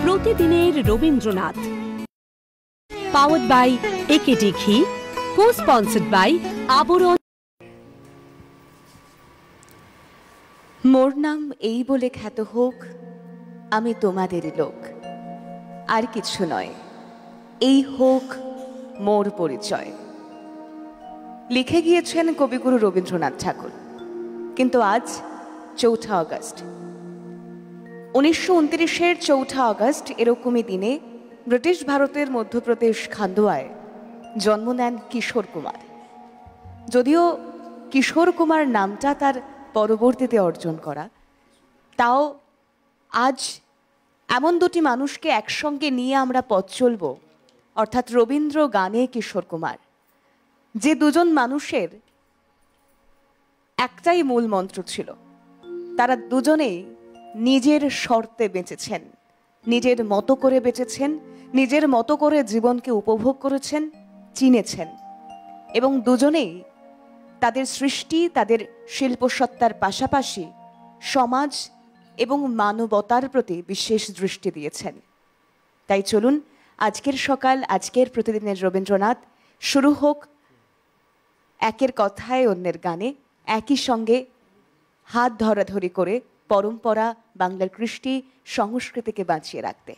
প্রতিদিনের Rabindranath, powered by AKD ঘি, কো sponsored by আবরণ। মোর নাম এই বলে খ্যাত হোক, আমি তোমাদেরই লোক, আর কিছু নয়, এই হোক মোর পরিচয়। লিখে গিয়েছেন কবিগুরু রবীন্দ্রনাথ ঠাকুর। কিন্তু আজ ৪ঠা আগস্ট, ১৯২৯-এর ৪ঠা আগস্ট এরকমই দিনে ব্রিটিশ ভারতের মধ্যপ্রদেশ খান্দোয়ায় জন্ম নেন কিশোর কুমার। যদিও কিশোর কুমার নামটা তার পরবর্তীতে অর্জন করা, তাও আজ এমন দুটি মানুষকে একসঙ্গে নিয়ে আমরা পথ চলব, অর্থাৎ রবীন্দ্র গানে কিশোর কুমার, যে দুজন মানুষের একটাই মূল মন্ত্র ছিল, তারা দুজনেই নিজের শর্তে বেঁচেছেন, নিজের মতো করে বেঁচেছেন, নিজের মতো করে জীবনকে উপভোগ করেছেন, চিনেছেন, এবং দুজনেই তাদের সৃষ্টি, তাদের শিল্পসত্তার পাশাপাশি সমাজ এবং মানবতার প্রতি বিশেষ দৃষ্টি দিয়েছেন। তাই চলুন আজকের সকাল, আজকের প্রতিদিনের রবীন্দ্রনাথ শুরু হোক একের কথায় অন্যের গানে, একই সঙ্গে হাত ধরাধরি করে পরম্পরা, বাংলার কৃষ্টি সংস্কৃতিকে বাঁচিয়ে রাখতে।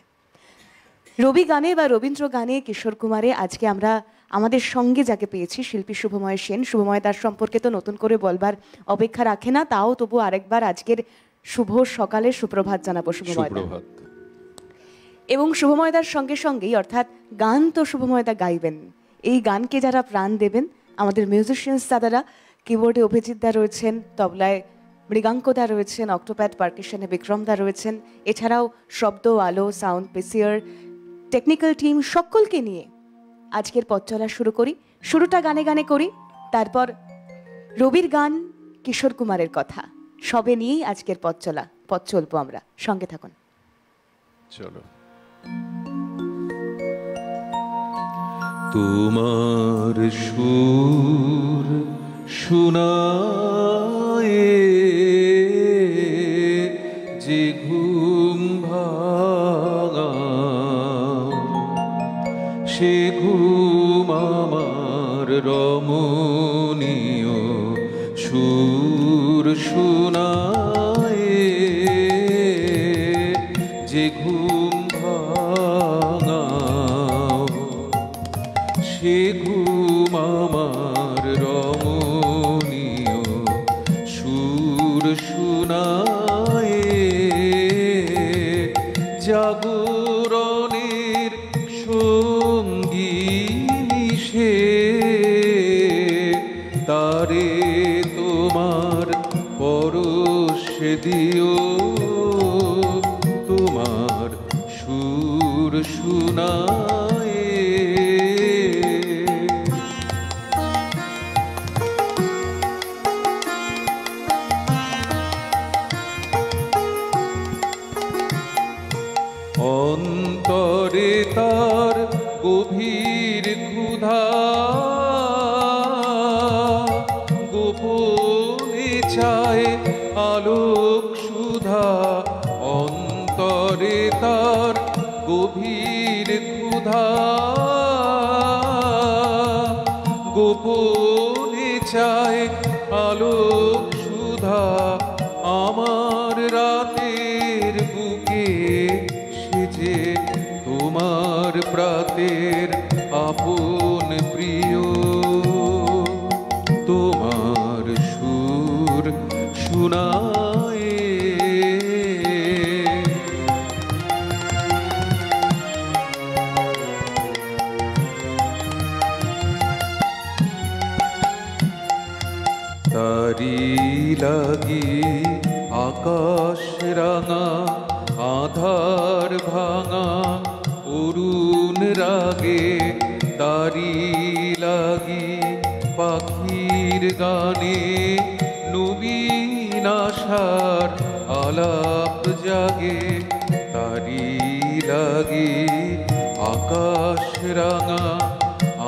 রবি গানে বা রবীন্দ্র গানে কিশোর কুমারে আজকে আমরা আমাদের সঙ্গে যাকে পেয়েছি, শিল্পী শুভময় সেন। শুভময় তার সম্পর্কে তো নতুন করে বলবার অপেক্ষা রাখে না, তাও তবু আরেকবার আজকের শুভ সকালে সুপ্রভাত জানাবো শুভময়। এবং শুভময়দার সঙ্গে সঙ্গেই, অর্থাৎ গান তো শুভময়দা গাইবেন, এই গানকে যারা প্রাণ দেবেন আমাদের মিউজিশিয়ানস দাদারা, কিবোর্ডে অভিজিৎ দা রয়েছেন, তবলায় মৃগাঙ্কদা রয়েছেন, অক্টোপ্যাড পার্কেশনে বিক্রমদা রয়েছেন, এছাড়াও শব্দ, আলো, সাউন্ড, পিসিয়ার, টেকনিক্যাল টিম সকলকে নিয়ে আজকের পথ চলা শুরু করি। শুরুটা গানে গানে করি, তারপর রবির গান, কিশোর কুমারের কথা, সবে নিয়েই আজকের পথ চলবো আমরা। সঙ্গে থাকুন। চলো। তোমার সুর শোনায়ে যে ঘুম ভাঙা, সে ঘুম আমার রমণীয় সুর শোনায়ে, যে ঘুম ভাঙা, সে ঘুম আমার রমণীয় সুর শোনায়ে, জাগরণের সঙ্গী সে, তারে তোমার পরশ দিও, তোমার সুর শোনায়ে। অন্তরে তার গভীর ক্ষুধা, গোপনে চায় আলোক সুধা, অন্তরে তার গভীর ক্ষুধা, গোপনে চায় আলোক সুধা, আমার রাতের বুকে সেজে তোমার প্রাতের আপন প্রিয়, তোমার সুর শোনায়ে। তারি লাগি আকাশ রাঙা, আধার ভাঙা অরুণ রাগে, তারি লাগি পাখির গানে, নবীন আশার আলাপ জাগে, তারি লাগি আকাশ রাঙা,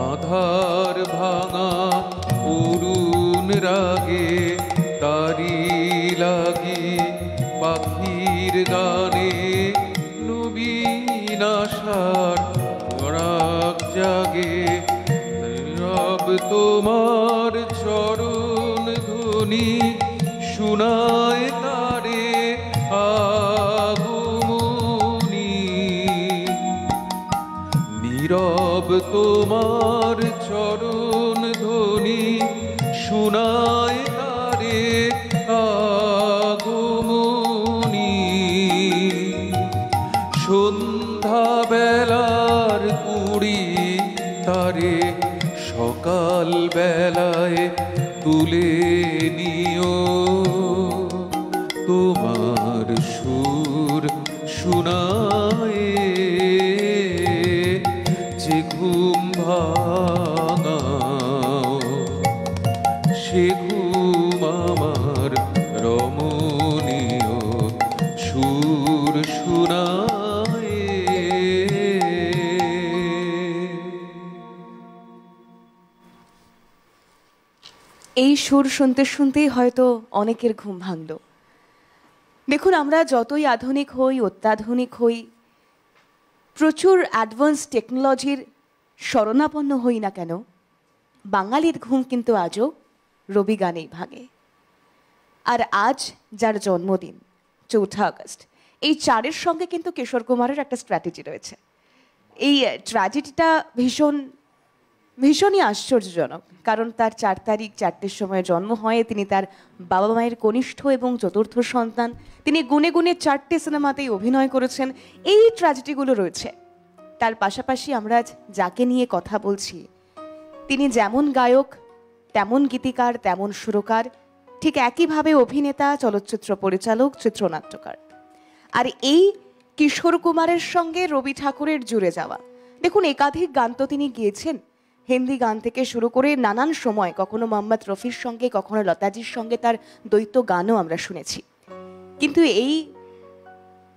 আধার ভাঙা অরুণ রাগে, তারি লাগি পাখির গানে, নবীন আশার পরাগ জাগে, নীরব তোমার চরণ ধ্বনি শুনায় তারে আগমনী। নীরব তোমার চরণ ধ্বনি শুনায় তারে আগমনী। সন্ধ্যা বেলার কুড়ি তারে সকাল বেলায় তুলে নিও, তোমার সুর শুনায় যে ঘুম ভাঙাও, সে ঘুম আমার রমণীয় সুর শুনায়। এই সুর শুনতে শুনতেই হয়তো অনেকের ঘুম ভাঙল। দেখুন, আমরা যতই আধুনিক হই, অত্যাধুনিক হই, প্রচুর অ্যাডভান্স টেকনোলজির শরণাপন্ন হই না কেন, বাঙালির ঘুম কিন্তু আজও রবি গানেই ভাঙে। আর আজ যার জন্মদিন 4 আগস্ট, এই 4-এর সঙ্গে কিন্তু কিশোর কুমারের একটা স্ট্র্যাটেজি রয়েছে। এই ট্র্যাজেডিটা ভীষণই আশ্চর্যজনক, কারণ তার 4 তারিখ 4টের সময় জন্ম হয়। তিনি তার বাবা মায়ের কনিষ্ঠ এবং চতুর্থ সন্তান। তিনি গুনে গুনে 4টে সিনেমাতেই অভিনয় করেছেন। এই ট্র্যাজেডিগুলো রয়েছে। তার পাশাপাশি আমরা আজ যাকে নিয়ে কথা বলছি, তিনি যেমন গায়ক, তেমন গীতিকার, তেমন সুরকার, ঠিক একইভাবে অভিনেতা, চলচ্চিত্র পরিচালক, চিত্রনাট্যকার। আর এই কিশোর কুমারের সঙ্গে রবি ঠাকুরের জুড়ে যাওয়া, দেখুন একাধিক গান তো তিনি গিয়েছেন, হিন্দি গান থেকে শুরু করে নানান সময়, কখনো মোহাম্মদ রফির সঙ্গে, কখনো লতাজির সঙ্গে তার দ্বৈত গানও আমরা শুনেছি। কিন্তু এই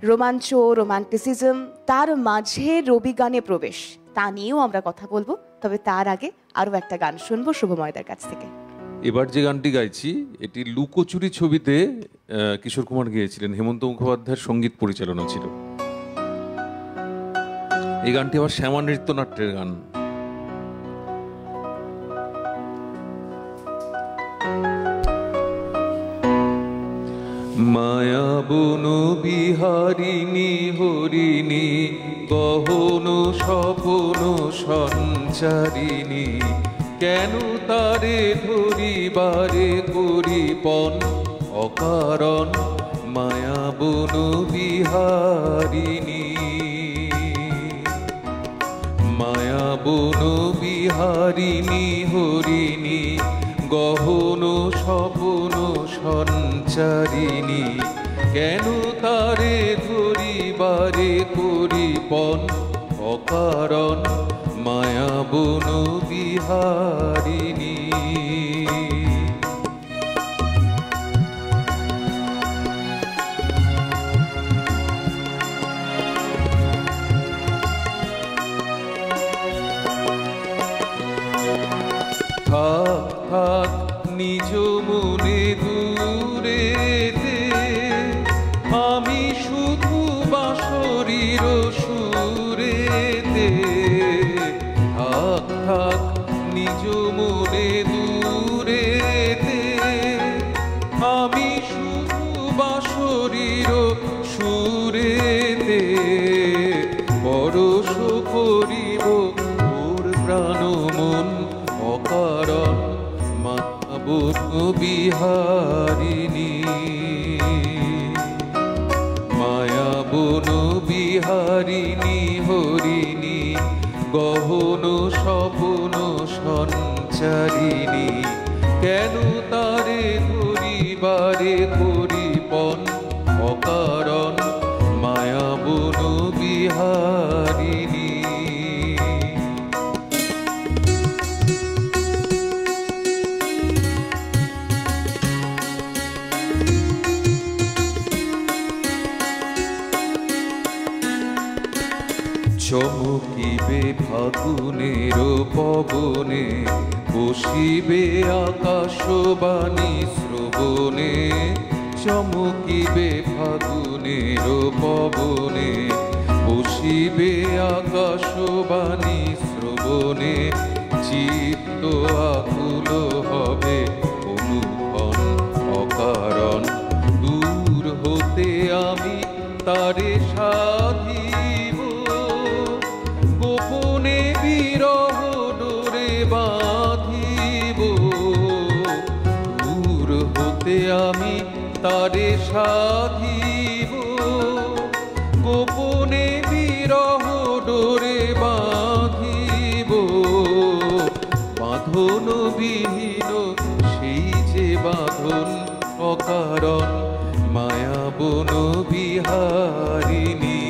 রোমাঞ্চ, রোমান্টিসিজম, তার মাঝে রবি গানে প্রবেশ, তা নিয়েও আমরা কথা বলবো। তবে তার আগে আরও একটা গান শুনবো শুভময়দার কাছ থেকে। এবার যে গানটি গাইছি, এটি লুকোচুরি ছবিতে কিশোর কুমার গেয়েছিলেন, হেমন্ত মুখোপাধ্যায়ের সঙ্গীত পরিচালনা ছিল। এই গানটি আবার শ্যামা নৃত্যনাট্যের গান। মায়া বন বিহারিণী হরিণী, গহন স্বপন সঞ্চারিণী, কেন তারে ধরিবারে করিপন অকারণ মায়া বন বিহারিণী। মায়া বন বিহারিণী হরিণী, গহন স্বপন সঞ্চারিণী, কেন তারে ধরিবারে করিপন অকারণ মায়া বন বিহারিণী। থাক থাক নিজ মনে দূরেতে, আমি শুধু বাঁশরীর সুরেতে। থাক থাক নিজ মনে দূরেতে, আমি শুধু বাঁশরীর সুরেতে। পরশ করিব ওর প্রাণ মন অকারণ মায়া বন বিহারিণী। মায়া বন বিহারিণী হরিণী, গহন স্বপন সঞ্চারিণী, কেন তারে ধরিবারে করিপন অকারণ মায়া বন বিহারিণী। চমকিবে ফাগুনের পবনে, বসিবে আকাশবাণী শ্রবণে। চমকিবে ফাগুনের পবনে, বসিবে বসিবে আকাশবাণী শ্রবণে, চিত্ত আকুল হবে অনুক্ষণ অকারণ। দূর হতে আমি তারে সাধিব, গোপনে বিরহ ডোরে বাঁধিব। দূর হতে আমি তারে সাধিব, গোপনে বিরহ ডোরে বাঁধিব। বাঁধন বিহীন সেই যে বাঁধন অকারণ, মায়া বন বিহারিণী।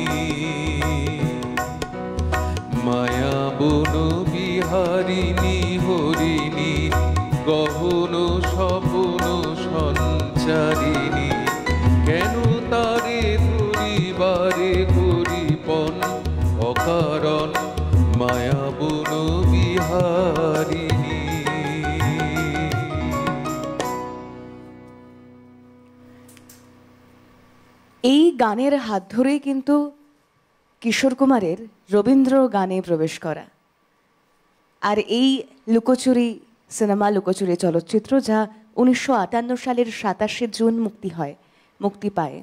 মায়া বন বিহারিণী হরিণী, গহন স্বপ্ন সঞ্চারিণী। কেন তারে ধরিবারে করিপন অকারণ, মায়া বন বিহারিণী। এই গানের হাত ধরেই কিন্তু কিশোর কুমারের রবীন্দ্র গানে প্রবেশ করা। আর এই লুকোচুরি সিনেমা, লুকোচুরি চলচ্চিত্র, যা 1958 সালের 27শে জুন মুক্তি পায়।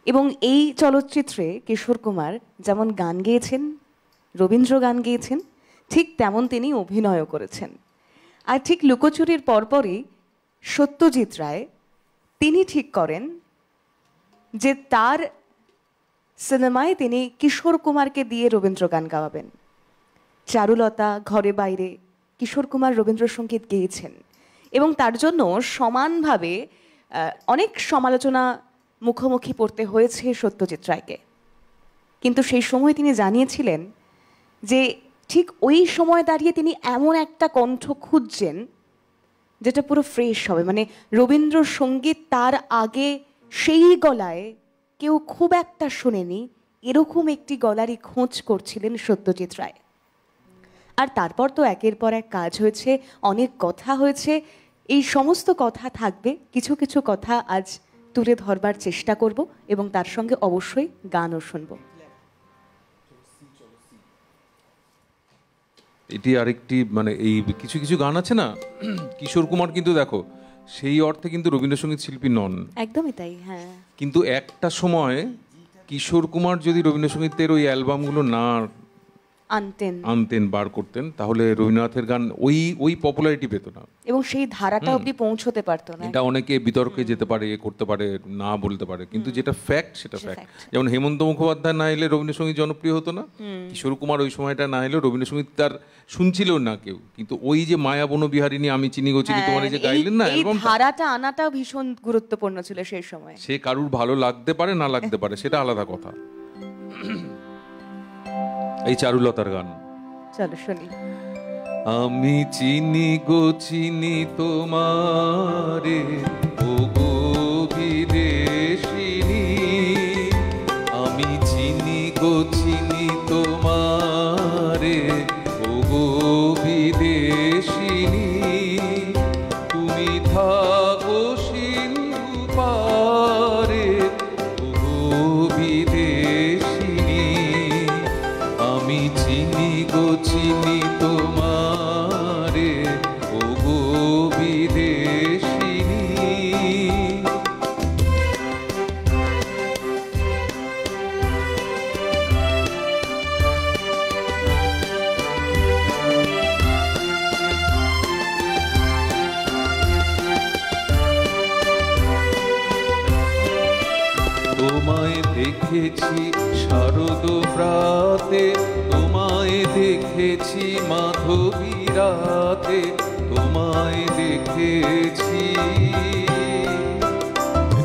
এবং এই চলচ্চিত্রে কিশোর কুমার যেমন গান গেয়েছেন, রবীন্দ্র গান গেয়েছেন, ঠিক তেমন তিনি অভিনয়ও করেছেন। আর ঠিক লুকোচুরির পরপরই সত্যজিৎ রায় তিনি ঠিক করেন যে তার সিনেমায় তিনি কিশোর কুমারকে দিয়ে রবীন্দ্র গান গাওয়াবেন। চারুলতা, ঘরে বাইরে কিশোর কুমার রবীন্দ্রসঙ্গীত গেয়েছেন এবং তার জন্য সমানভাবে অনেক সমালোচনা মুখোমুখি পড়তে হয়েছে সত্যজিৎ রায়কে। কিন্তু সেই সময় তিনি জানিয়েছিলেন যে ঠিক ওই সময় দাঁড়িয়ে তিনি এমন একটা কণ্ঠ খুঁজছেন যেটা পুরো ফ্রেশ হবে, মানে রবীন্দ্রসঙ্গীত তার আগে সেই গলায় কেউ খুব একটা শোনেনি, এরকম একটি গলারই খোঁজ করছিলেন সত্যজিৎ রায়। আর তারপর তো একের পর এক কাজ হয়েছে, অনেক কথা হয়েছে। এই সমস্ত কথা থাকবে, কিছু কিছু কথা আজ তুলে ধরবার চেষ্টা করব এবং তার সঙ্গে অবশ্যই গানও শুনব। এটি আরেকটি, মানে এই কিছু কিছু গান আছে না, কিশোর কুমার কিন্তু দেখো সেই অর্থে কিন্তু রবীন্দ্রসঙ্গীত শিল্পী নন, একদমই তাই। হ্যাঁ, কিন্তু একটা সময় কিশোর কুমার যদি রবীন্দ্রসঙ্গীতের ওই অ্যালবামগুলো না আনতেন, বার করতেন, তাহলে রবীন্দ্রনাথের গান ওই পপুলারিটি পেত না এবং সেই ধারাটা অবধি পৌঁছতে পারতো না। এটা অনেকে বিতর্কে যেতে পারে, করতে পারে, না বলতে পারে, কিন্তু যেটা ফ্যাক্ট সেটা ফ্যাক্ট। যেমন হেমন্ত মুখোপাধ্যায় না এলে রবীন্দ্রসঙ্গীত জনপ্রিয় হতো না, কিশোর কুমার ওই সময়টা না এলেও রবীন্দ্রসঙ্গীত তার শুনছিল না কেউ। কিন্তু ওই যে মায়া বন বিহারিণী, আমি চিনি গো চিনি তোমার যে গাইলেন না, এই ধারাটা আনাটা ভীষণ গুরুত্বপূর্ণ ছিল সেই সময়। সে কারুর ভালো লাগতে পারে না লাগতে পারে, সেটা আলাদা কথা। এই চারুলতার গান চলো শুনি। আমি চিনি গো চিনি তোমারে, ও গো বিদেশিনী। আমি চিনি গো চিনি তোমারে, ও গো বিদেশিনী। তুমি থাকো সিন্ধু পারে, ও গো বিদেশিনী। আমি চিনি গো চিনি তোমারে, ও গো বিদেশিনী। তোমায় দেখেছি শারদ প্রাতে, তোমায় দেখেছি মাধবী রাতে, তোমায় দেখেছি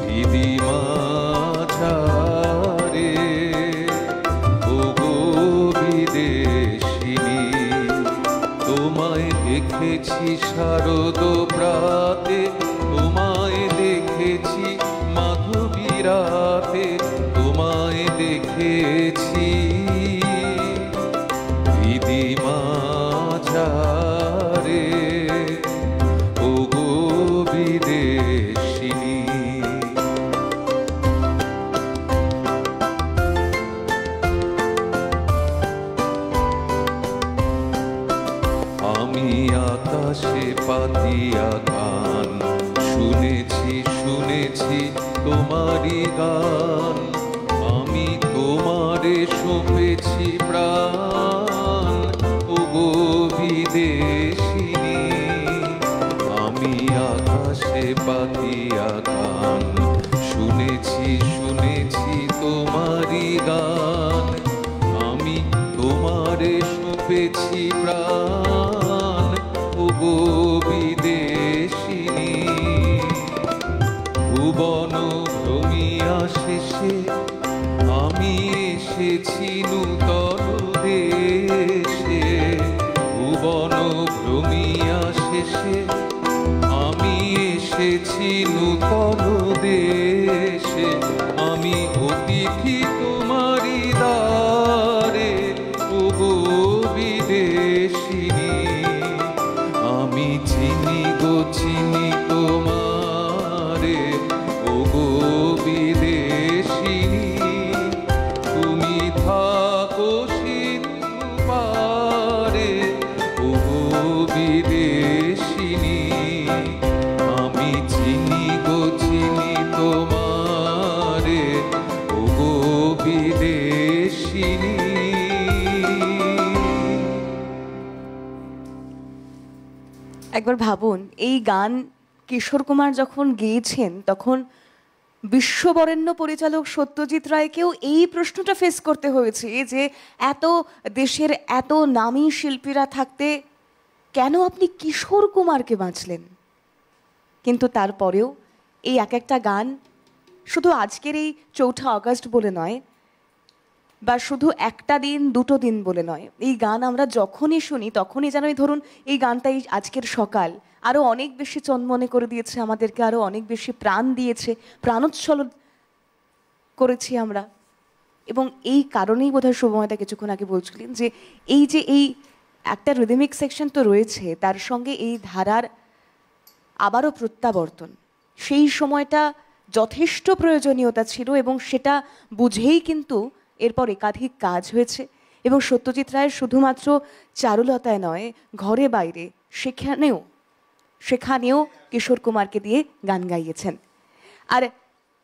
হৃদি মাঝারে, ও গো বিদেশিনী। তোমায় দেখেছি শারদ প্রাতে, তোমায় দেখেছি মাধবী রাতে, তোমায় দেখেছি হৃদি মাঝারে, ও গো বিদেশিনী। আমি আকাশে পাতিয়া গান শুনেছি শুনেছি তোমারই গান, আমি তোমারে সঁপেছি প্রাণ ওগো বিদেশিনী। আমি আকাশে পাতিয়া গান শুনেছি শুনেছি তোমারই গান, আমি তোমারে সঁপেছি প্রাণ ওগো বিদেশিনী। ভুবন ভ্রমিয়া শেষে আমি এসেছি নূতন দেশে, ভুবন ভ্রমিয়া শেষে আমি এসেছি নূতন দেশে। আমি অতিথি তোমারি দ্বারে ওগো বিদেশিনী। আমি চিনি গো চিনি তোমারে ওগো বিদেশিনী। তুমি থাকো সিন্ধু পারে ওগো বিদেশিনী। আমি চিনি গো চিনি তোমারে ওগো বিদেশিনী। একবার ভাবুন, এই গান কিশোর কুমার যখন গেয়েছেন তখন বিশ্ববরেণ্য পরিচালক সত্যজিৎ রায়কেও এই প্রশ্নটা ফেস করতে হয়েছে যে এত দেশের এত নামী শিল্পীরা থাকতে কেন আপনি কিশোর কুমারকে বাঁচলেন। কিন্তু তারপরেও এই এক একটা গান শুধু আজকের এই 4 আগস্ট বলে নয়, বা শুধু একটা দিন দুটো দিন বলে নয়, এই গান আমরা যখনই শুনি তখনই যেন ধরুন এই গানটাই আজকের সকাল আরও অনেক বেশি চনমনে করে দিয়েছে আমাদেরকে, আরও অনেক বেশি প্রাণ দিয়েছে, প্রাণোচ্ছল করেছি আমরা। এবং এই কারণেই বোধহয় শুভময়তা কিছুক্ষণ আগে বলছিলেন যে এই একটা রিদমিক সেকশন তো রয়েছে, তার সঙ্গে এই ধারার আবারও প্রত্যাবর্তন, সেই সময়টা যথেষ্ট প্রয়োজনীয়তা ছিল এবং সেটা বুঝেই কিন্তু এরপর একাধিক কাজ হয়েছে। এবং সত্যজিৎ রায় শুধুমাত্র চারুলতায় নয়, ঘরে বাইরে সেখানেও কিশোর কুমারকে দিয়ে গান গাইয়েছেন। আর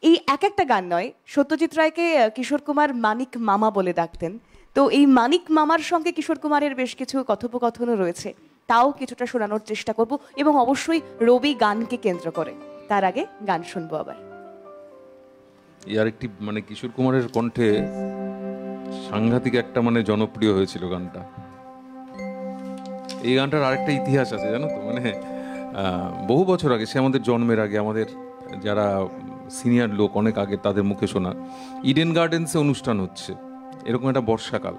এই এক একটা গান নয়, সত্যজিৎ রায়কে কিশোর কুমার মানিক মামা বলে ডাকতেন। তো এই মানিক মামার সঙ্গে কিশোর কুমারের বেশ কিছু কথোপকথনও রয়েছে, তাও কিছুটা শোনানোর চেষ্টা করব, এবং অবশ্যই রবি গানকে কেন্দ্র করে। তার আগে গান শুনবো আবার। আর একটি মানে কিশোর কুমারের কণ্ঠে সাংঘাতিক একটা মানে জনপ্রিয় হয়েছিল গানটা। এই গানটার আরেকটা ইতিহাস আছে জানো তো, মানে বহু বছর আগে, সে আমাদের জন্মের আগে, আমাদের যারা সিনিয়র লোক অনেক আগে তাদের মুখে শোনা, ইডেন গার্ডেন্সে অনুষ্ঠান হচ্ছে এরকম একটা বর্ষাকাল,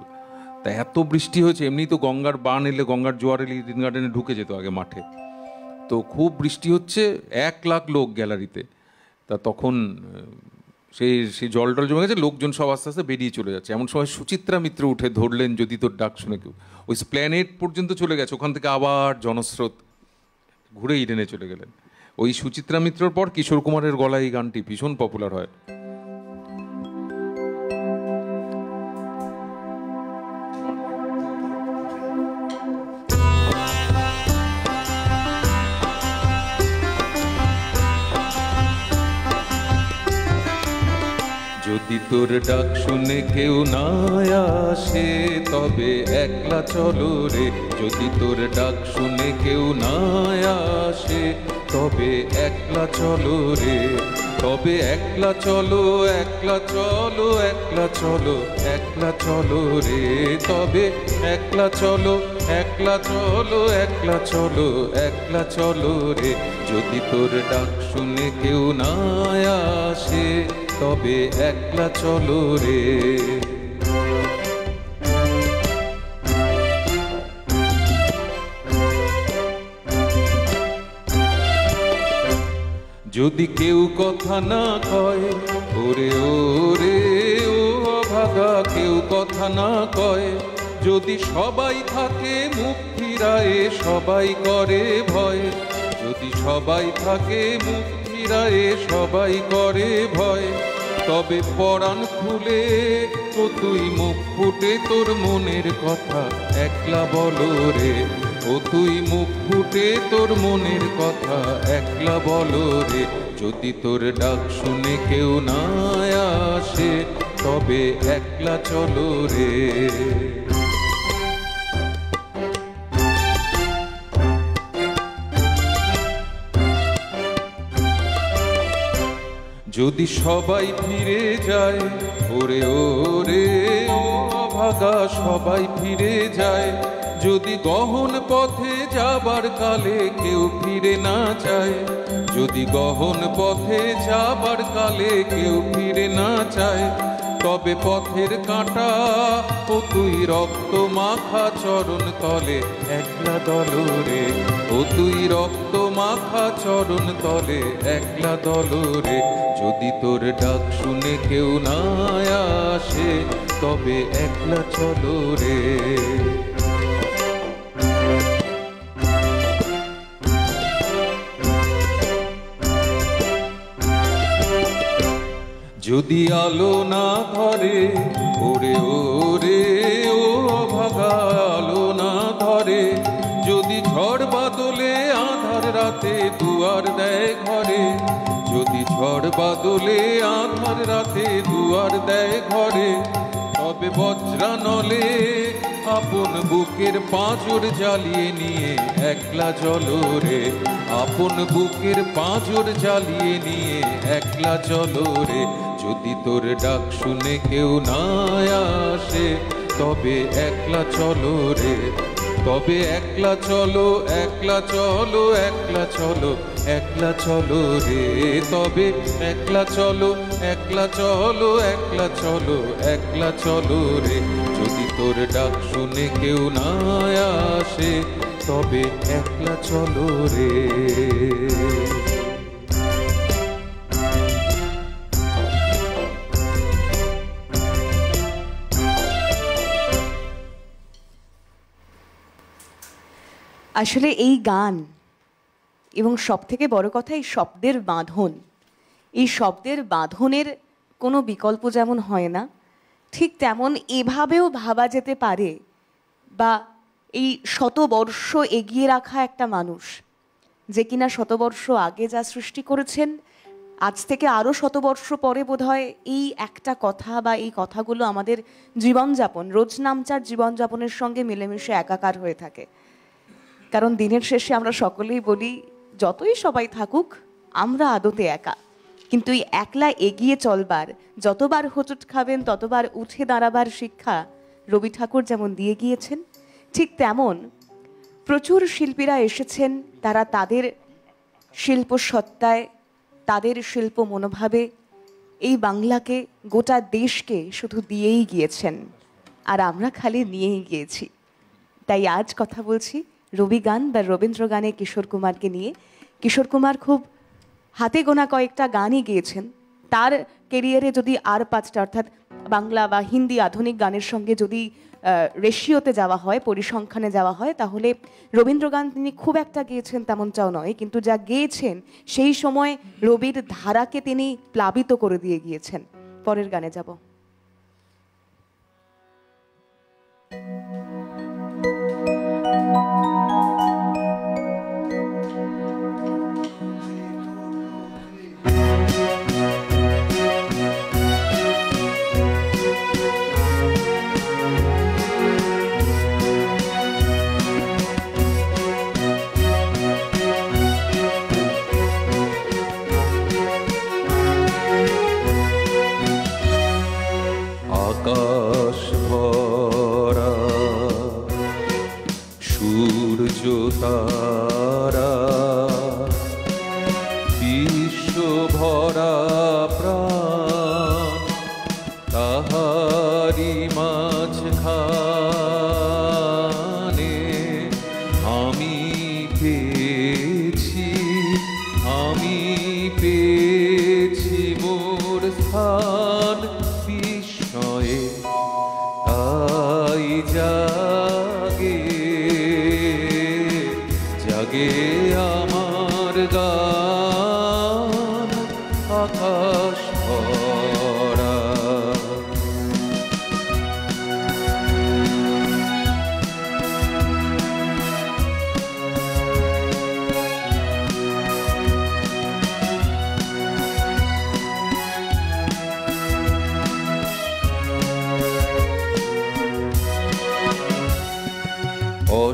তা এত বৃষ্টি হয়েছে, এমনি তো গঙ্গার বান এলে, গঙ্গার জোয়ার এলে ইডেন গার্ডেনে ঢুকে যেত আগে মাঠে, তো খুব বৃষ্টি হচ্ছে, 1 লাখ লোক গ্যালারিতে। তা তখন সেই জল টল জমে গেছে, লোকজন সব আস্তে আস্তে বেরিয়ে চলে যাচ্ছে। এমন সময় সুচিত্রা মিত্র উঠে ধরলেন যদি তোর ডাক শুনে কেউ, ওই স্প্ল্যানেড পর্যন্ত চলে গেছে, ওখান থেকে আবার জনস্রোত ঘুরে ইডেনে চলে গেলেন। ওই সুচিত্রা মিত্রর পর কিশোর কুমারের গলায় এই গানটি ভীষণ পপুলার হয়। যদি তোর ডাক শুনে কেউ না আসে তবে একলা চলো রে, যদি তোর ডাক শুনে কেউ না আসে তবে একলা চলো রে, তবে একলা চলো, একলা চলো, একলা চলো, একলা চলো রে, তবে একলা চলো, একলা চলো, একলা চলো, একলা চলো রে, যদি তোর ডাক শুনে কেউ না আসে তবে একলা চলো রে। যদি কেউ কথা না কয়, ওরে ওরে ও অভাগা, কেউ কথা না কয়, যদি সবাই থাকে মুখ ফিরায়ে, সবাই করে ভয়, যদি সবাই থাকে মুখ ফিরায়ে, সবাই করে ভয়, তবে পরাণ খুলে তো তুই মুখ ফুটে তোর মনের কথা একলা বলো রে, ও তুই মুখ ফুটে তোর মনের কথা একলা বলো রে, যদি তোর ডাক শুনে কেউ না আসে তবে একলা চলো রে। যদি সবাই ফিরে যায় ওরে ওরে ও অভাগা সবাই ফিরে যায়, যদি গহন পথে যাবার কালে কেউ ফিরে না চায়, যদি গহন পথে যাবার কালে কেউ ফিরে না চায়, তবে পথের কাঁটা ও তুই রক্ত মাখা চরণ তলে একলা দলরে, ও তুই রক্ত মাখা চরণ তলে একলা দলরে, যদি তোর ডাক শুনে কেউ না আসে তবে একলা চলো রে। যদি আলো না ধরে ওরে ওরে ও অভাগা আলো না ধরে, যদি ঝড় বাদলে আধার রাতে দুয়ার দেয় ঘরে, যদি ঝড় বাদলে আধার রাতে দুয়ার দেয় ঘরে, তবে বজ্রানলে আপন বুকের পাঁজর জ্বালিয়ে নিয়ে একলা চলো রে, আপন বুকের পাঁজর জ্বালিয়ে নিয়ে একলা চলো রে, যদি তোর ডাক শুনে কেউ না আসে তবে একলা চলো রে, তবে একলা চলো একলা চলো একলা চলো একলা চলো রে, তবে একলা চলো একলা চলো একলা চলো একলা চলো রে, যদি তোর ডাক শুনে কেউ না আসে তবে একলা চলো রে। আসলে এই গান এবং সব থেকে বড় কথা এই শব্দের বাঁধন, এই শব্দের বাঁধনের কোনো বিকল্প যেমন হয় না, ঠিক তেমন এভাবেও ভাবা যেতে পারে, বা এই শতবর্ষ এগিয়ে রাখা একটা মানুষ যে কিনা শতবর্ষ আগে যা সৃষ্টি করেছেন, আজ থেকে আরও শতবর্ষ পরে বোধহয় এই একটা কথা বা এই কথাগুলো আমাদের জীবনযাপন, রোজনামচার জীবনযাপনের সঙ্গে মিলেমিশে একাকার হয়ে থাকে। কারণ দিনের শেষে আমরা সকলেই বলি যতই সবাই থাকুক আমরা আদতে একা, কিন্তু এই একলা এগিয়ে চলবার, যতবার হোঁচট খাবেন ততবার উঠে দাঁড়াবার শিক্ষা রবি ঠাকুর যেমন দিয়ে গিয়েছেন, ঠিক তেমন প্রচুর শিল্পীরা এসেছেন, তারা তাদের শিল্প সত্তায়, তাদের শিল্প মনোভাবে এই বাংলাকে, গোটা দেশকে শুধু দিয়েই গিয়েছেন, আর আমরা খালি নিয়েই গিয়েছি। তাই আজ কথা বলছি রবি গান বা রবীন্দ্র গানে কিশোর কুমারকে নিয়ে। কিশোর কুমার খুব হাতে গোনা কয়েকটা গানই গেয়েছেন, তার কেরিয়ারে যদি আর 5টা অর্থাৎ বাংলা বা হিন্দি আধুনিক গানের সঙ্গে যদি রেশিওতে যাওয়া হয়, পরিসংখ্যানে যাওয়া হয়, তাহলে রবীন্দ্র গান তিনি খুব একটা গেয়েছেন তেমনটাও নয়, কিন্তু যা গেয়েছেন সেই সময় রবির ধারাকে তিনি প্লাবিত করে দিয়ে গিয়েছেন। পরের গানে যাব। আকাশ ভরা সূর্য তারা, বিশ্ব ভরা প্রাণ, তাহারি মাঝখানে আমি পেয়েছি, আমি পেয়েছি মোর স্থান বিস্ময়ে, তাই জাগে জাগে আমার গান আকাশ ভরা।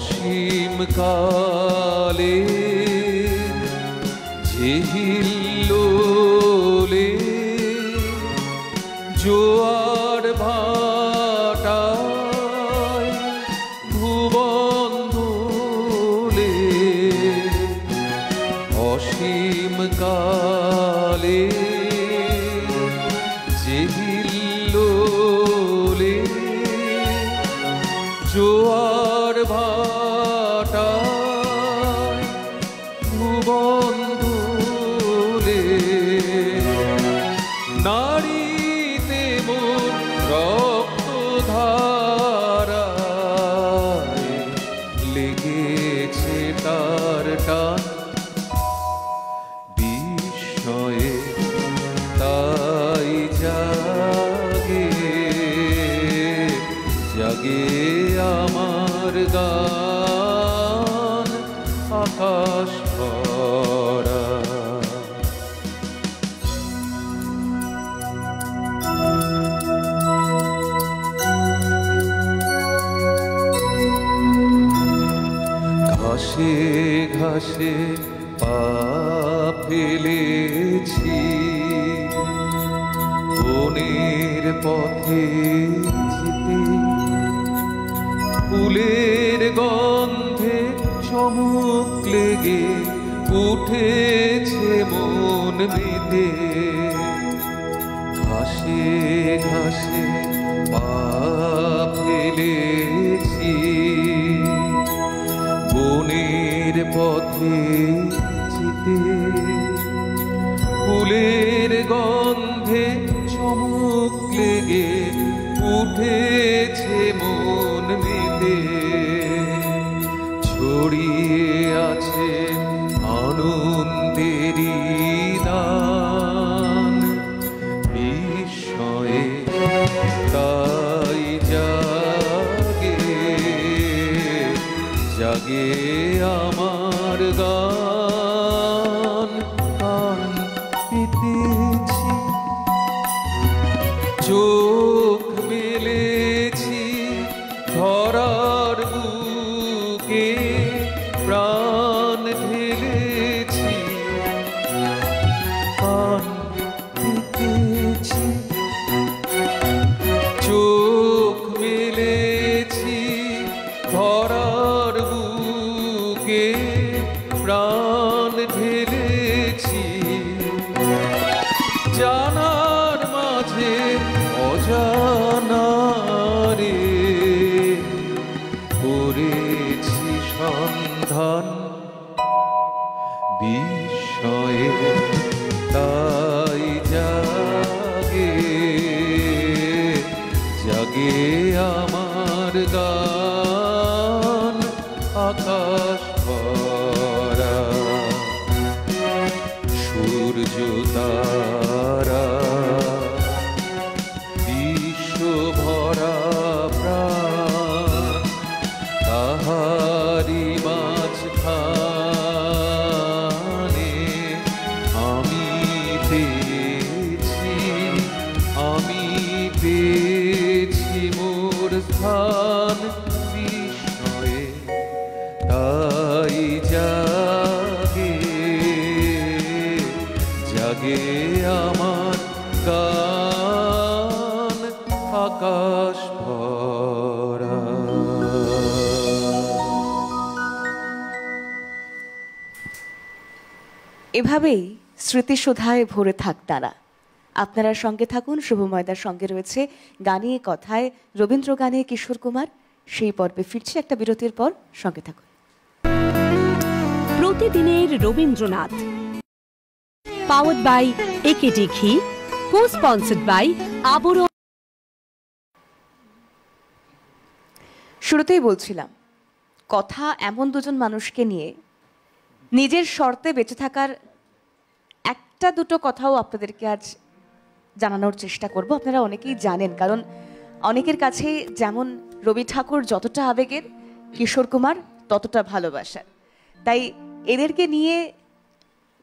অসীম কালে যে হিল্লোলে জোয়ার ভাটায় ভুবন দোলে, অসীম কালে যে হিল্লোলে জোয়ার ভাটায় ভুবন দোলে, নারীতে মোর রক্তধারায় লেগেছে তার টান, বিস্ময়ে তাই জাগে জাগে আমার গান আকাশ ভরা। ঘাসে ঘাসে পা ফেলেছি, বনের পথে যেতে ফুলের গন্ধে চমক লেগে উঠেছে মন মেতে। ঘাসে ঘাসে পা ফেলেছি, বনের পথে যেতে ফুলের গন্ধে চমক লেগে উঠেছে মন মেতে। ছড়িয়ে আছে আনন্দেরই দান, বিস্ময়ে তাই জাগে জাগে আমার গান। কান পেতেছি, চোখ মেলেছি ধরার বুকে, প্রাণ ঢেলেছি, কান পেতেছি, চোখ মেলেছি ধরার বুকে, প্রাণ ঢেলেছি, জানার মাঝে অজানারে করেছি সন্ধান, বিস্ময়ে তাই জাগে জাগে আমার গান আকাশ ভরা। সূর্য তারা বিশ্ব ভরা প্রাণ, তাহারি মাঝখানে আমি পেয়েছি মোর স্থান, বিস্ময়ে তাই জাগে জাগে আমার গান আকাশ ভরা। এভাবেই স্মৃতিসুধায় ভরে থাক তারা। আপনারা সঙ্গে থাকুন, শুভময়দার সঙ্গে রয়েছে গানে কথায় রবীন্দ্র গানে কিশোর কুমার। সেই পর্বে ফিরছি একটা বিরতির পর, সঙ্গে থাকুন। প্রতিদিনের রবীন্দ্রনাথ, পাওয়ার্ড বাই একেডি ঘি, কো স্পন্সর্ড বাই আবরণ। শুরুতেই বলছিলাম, কথা এমন দুজন মানুষকে নিয়ে নিজের শর্তে বেঁচে থাকার একটা দুটো কথাও আপনাদেরকে আজ জানানোর চেষ্টা করব। আপনারা অনেকেই জানেন, কারণ অনেকের কাছে যেমন রবি ঠাকুর যতটা আবেগের, কিশোর কুমার ততটা ভালোবাসার। তাই এদেরকে নিয়ে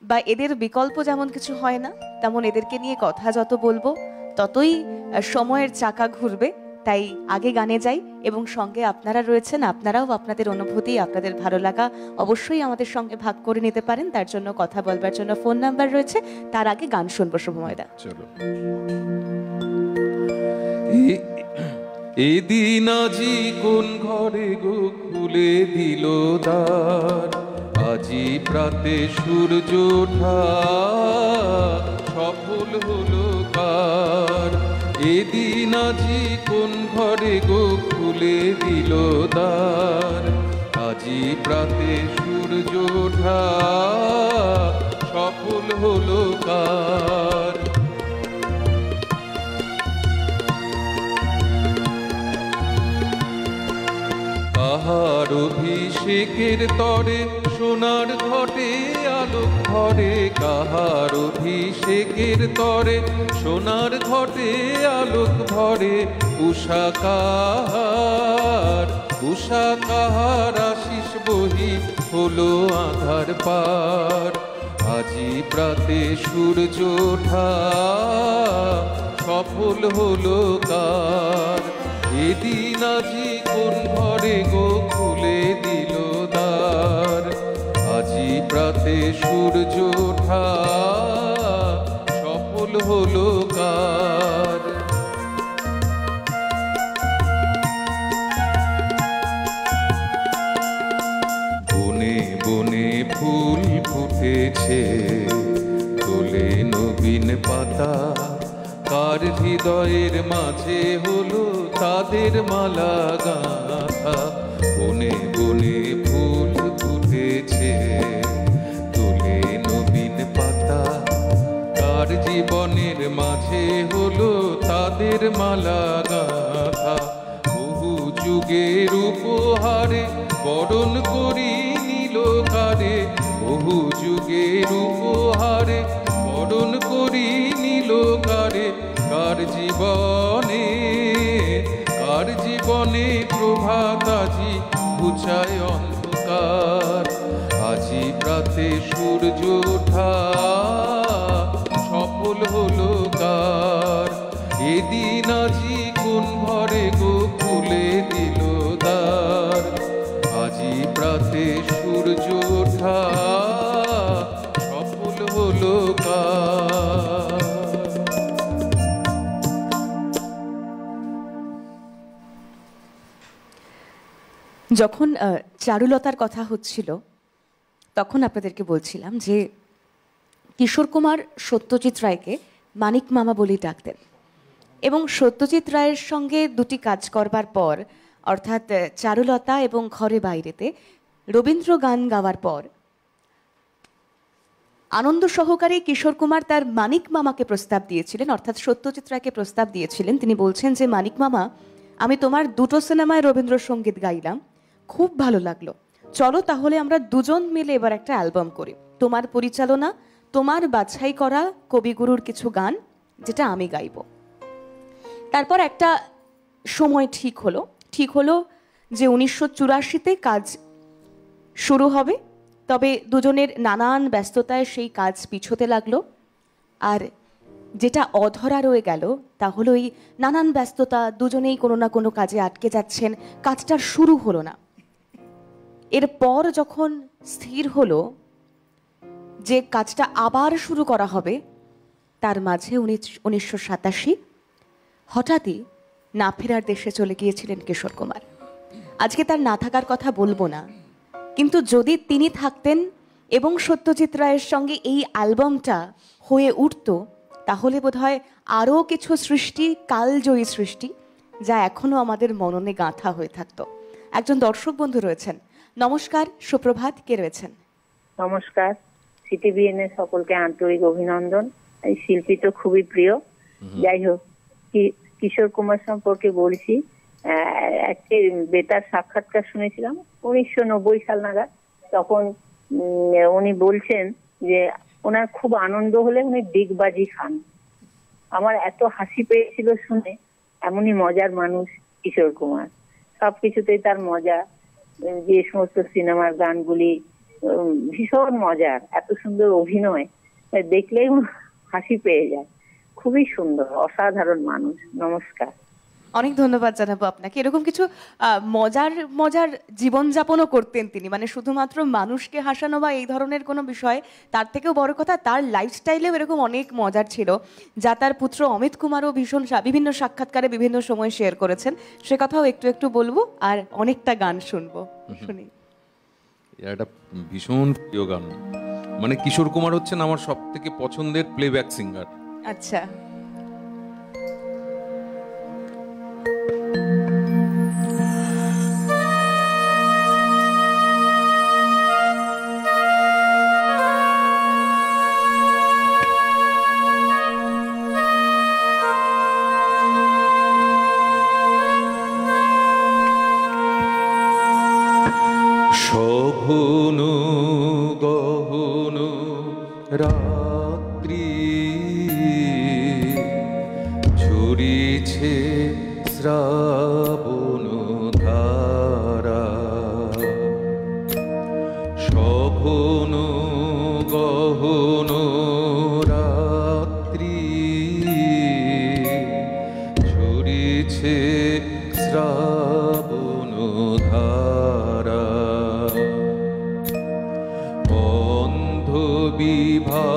বা এদের বিকল্প যেমন কিছু হয় না, তেমন এদেরকে নিয়ে কথা যত বলবো ততই সময়ের চাকা ঘুরবে, তাই আগে গানে যাই, এবং সঙ্গে আপনারা রয়েছেন, আপনারাও আপনাদের অনুভূতি, আপনাদের ভালো লাগা অবশ্যই আমাদের সঙ্গে ভাগ করে নিতে পারেন। তার জন্য কথা বলবার জন্য ফোন নাম্বার রয়েছে, তার আগে গান শুনবো শুভময়দা। চলো। এদিন আজি কোন ঘরে গো খুলে দিল দ্বার, আজি প্রাতে সূর্য ওঠা সফল হলো কার। এদিন আজি কোন ঘরে গো খুলে দিল দ্বার, আজি প্রাতে সূর্য ওঠা সফল হলো কার। কাহার অভিষেকের তরে সোনার ঘটে আলোক ভরে, কাহার অভিষেকের তরে সোনার ঘটে আলোক ভরে। উষা কাহার আশিস বহি হলো আধার পার, আজি প্রাতে সূর্য ওঠা সফল হলো কার। এদিন আজি কোন ঘরে গো খুলে দিল দ্বার, আজি প্রাতে সূর্য ওঠা সফল হলো কার। বনে বনে ফুল ফুটেছে, তোলে নবীন পাতা, কার হৃদয়ের মাঝে হলো তাদের মালা গাঁথা। বনে বনে ফুল ফুটেছে, তোলে নবীন পাতা, কার জীবনের মাঝে হলো তাদের মালা গাঁথা। বহু যুগের উপহারে বরণ করি নিল কারে, বহু যুগের উপহারে বরণ করি নিল কারে। কার জীবনে প্রভাত আজি ঘুচায় অন্ধকার, আজি প্রাতে সূর্য ওঠা সফল হলো কার। এদিন আজি কোন ঘরে গো খুলে দিল দ্বার, আজি প্রাতে সূর্য ওঠা সফল হলো কার। যখন চারুলতার কথা হচ্ছিল তখন আপনাদেরকে বলছিলাম যে কিশোর কুমার সত্যজিৎ রায়কে মানিক মামা বলেই ডাকতেন, এবং সত্যজিৎ রায়ের সঙ্গে দুটি কাজ করবার পর, অর্থাৎ চারুলতা এবং ঘরে বাইরেতে রবীন্দ্র গান গাওয়ার পর আনন্দ সহকারে কিশোর কুমার তার মানিক মামাকে প্রস্তাব দিয়েছিলেন, অর্থাৎ সত্যজিৎ রায়কে প্রস্তাব দিয়েছিলেন। তিনি বলছেন যে মানিক মামা, আমি তোমার দুটো সিনেমায় রবীন্দ্রসঙ্গীত গাইলাম, খুব ভালো লাগলো, চলো তাহলে আমরা দুজন মিলে এবার একটা অ্যালবাম করি, তোমার পরিচালনা, তোমার বাছাই করা কবিগুরুর কিছু গান, যেটা আমি গাইব। তারপর একটা সময় ঠিক হলো যে 1984-তে কাজ শুরু হবে, তবে দুজনের নানান ব্যস্ততায় সেই কাজ পিছোতে লাগলো। আর যেটা অধরা রয়ে গেল তা হলো এই নানান ব্যস্ততা, দুজনেই কোনো না কোনো কাজে আটকে যাচ্ছেন, কাজটা শুরু হলো না। এরপর যখন স্থির হলো যে কাজটা আবার শুরু করা হবে, তার মাঝে 1987 হঠাৎই না ফেরার দেশে চলে গিয়েছিলেন কিশোর কুমার। আজকে তার না থাকার কথা বলবো না, কিন্তু যদি তিনি থাকতেন এবং সত্যজিৎ রায়ের সঙ্গে এই অ্যালবামটা হয়ে উঠত, তাহলে বোধহয় আরও কিছু সৃষ্টি, কালজয়ী সৃষ্টি, যা এখনো আমাদের মননে গাঁথা হয়ে থাকতো। একজন দর্শক বন্ধু রয়েছেন, নমস্কার, সুপ্রভাত, কে রয়েছেন? নমস্কার, সিটিভিএন এর সকলকে আন্তরিক অভিনন্দন। এই শিল্পী তো খুবই প্রিয়। যাই হোক, কিশোর কুমার সম্পর্কে বলছি, একটি বেতার সাক্ষাৎকার শুনেছিলাম 1990 সাল নাগাদ। তখন উনি বলছেন যে ওনার খুব আনন্দ হলে উনি ডিগবাজি খান। আমার এত হাসি পেয়েছিল শুনে, এমনই মজার মানুষ কিশোর কুমার, সবকিছুতেই তার মজা। যে সমস্ত সিনেমার গানগুলি ভীষণ মজার, এত সুন্দর অভিনয়, দেখলেই হাসি পেয়ে যায়। খুবই সুন্দর, অসাধারণ মানুষ। নমস্কার। অনেক ধন্যবাদ জানাবো আপনাকে। এরকম কিছু মজার মজার জীবনযাপনও করতেন তিনি, মানে শুধুমাত্র মানুষকে হাসানো বা এই ধরনের কোনো বিষয়, তার থেকেও বড় কথা তার লাইফস্টাইলেও এরকম অনেক মজার ছিল, যা তার পুত্র অমিত কুমারও বিভিন্ন সাক্ষাৎকারে বিভিন্ন সময় শেয়ার করেছেন। সে কথাও একটু একটু বলবো আর অনেকটা গান শুনবো। শুনি। এটা ভীষণ প্রিয় গান, মানে কিশোর কুমার হচ্ছেন আমার সব থেকে পছন্দের প্লেব্যাক সিঙ্গার। আচ্ছা, শোভন গহন রাত্রি ঝরিছে শ্রাবণ ধারা, শোভন গহন রাত্রি ঝরিছে শ্রাবণ ধারা, অন্ধ বিভাবরী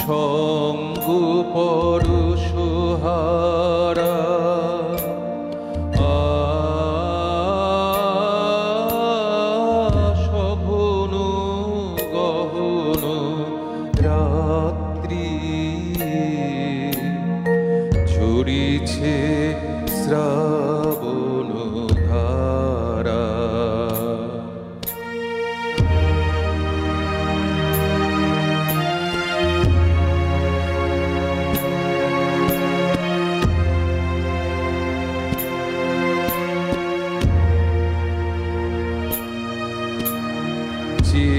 সঙ্গ পরশহারা, শোভন গহন রাত্রি ঝরিছে শ্রাবণ ধারা। যে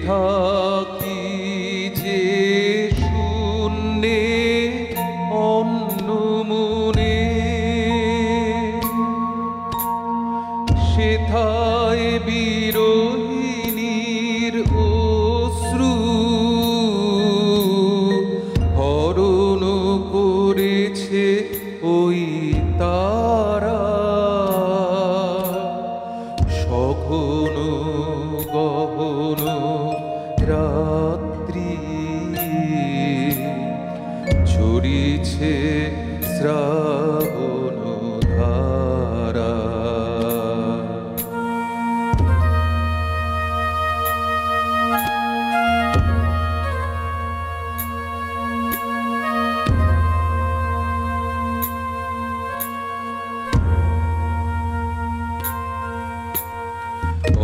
থাকি যে শূন্যে অন্য মনে, সেথায় বিরোহিণীর অশ্রু হরণ করেছে ওই তারা, সঘন গহন রাত্রি ঝরিছে শ্রাবণ ধারা।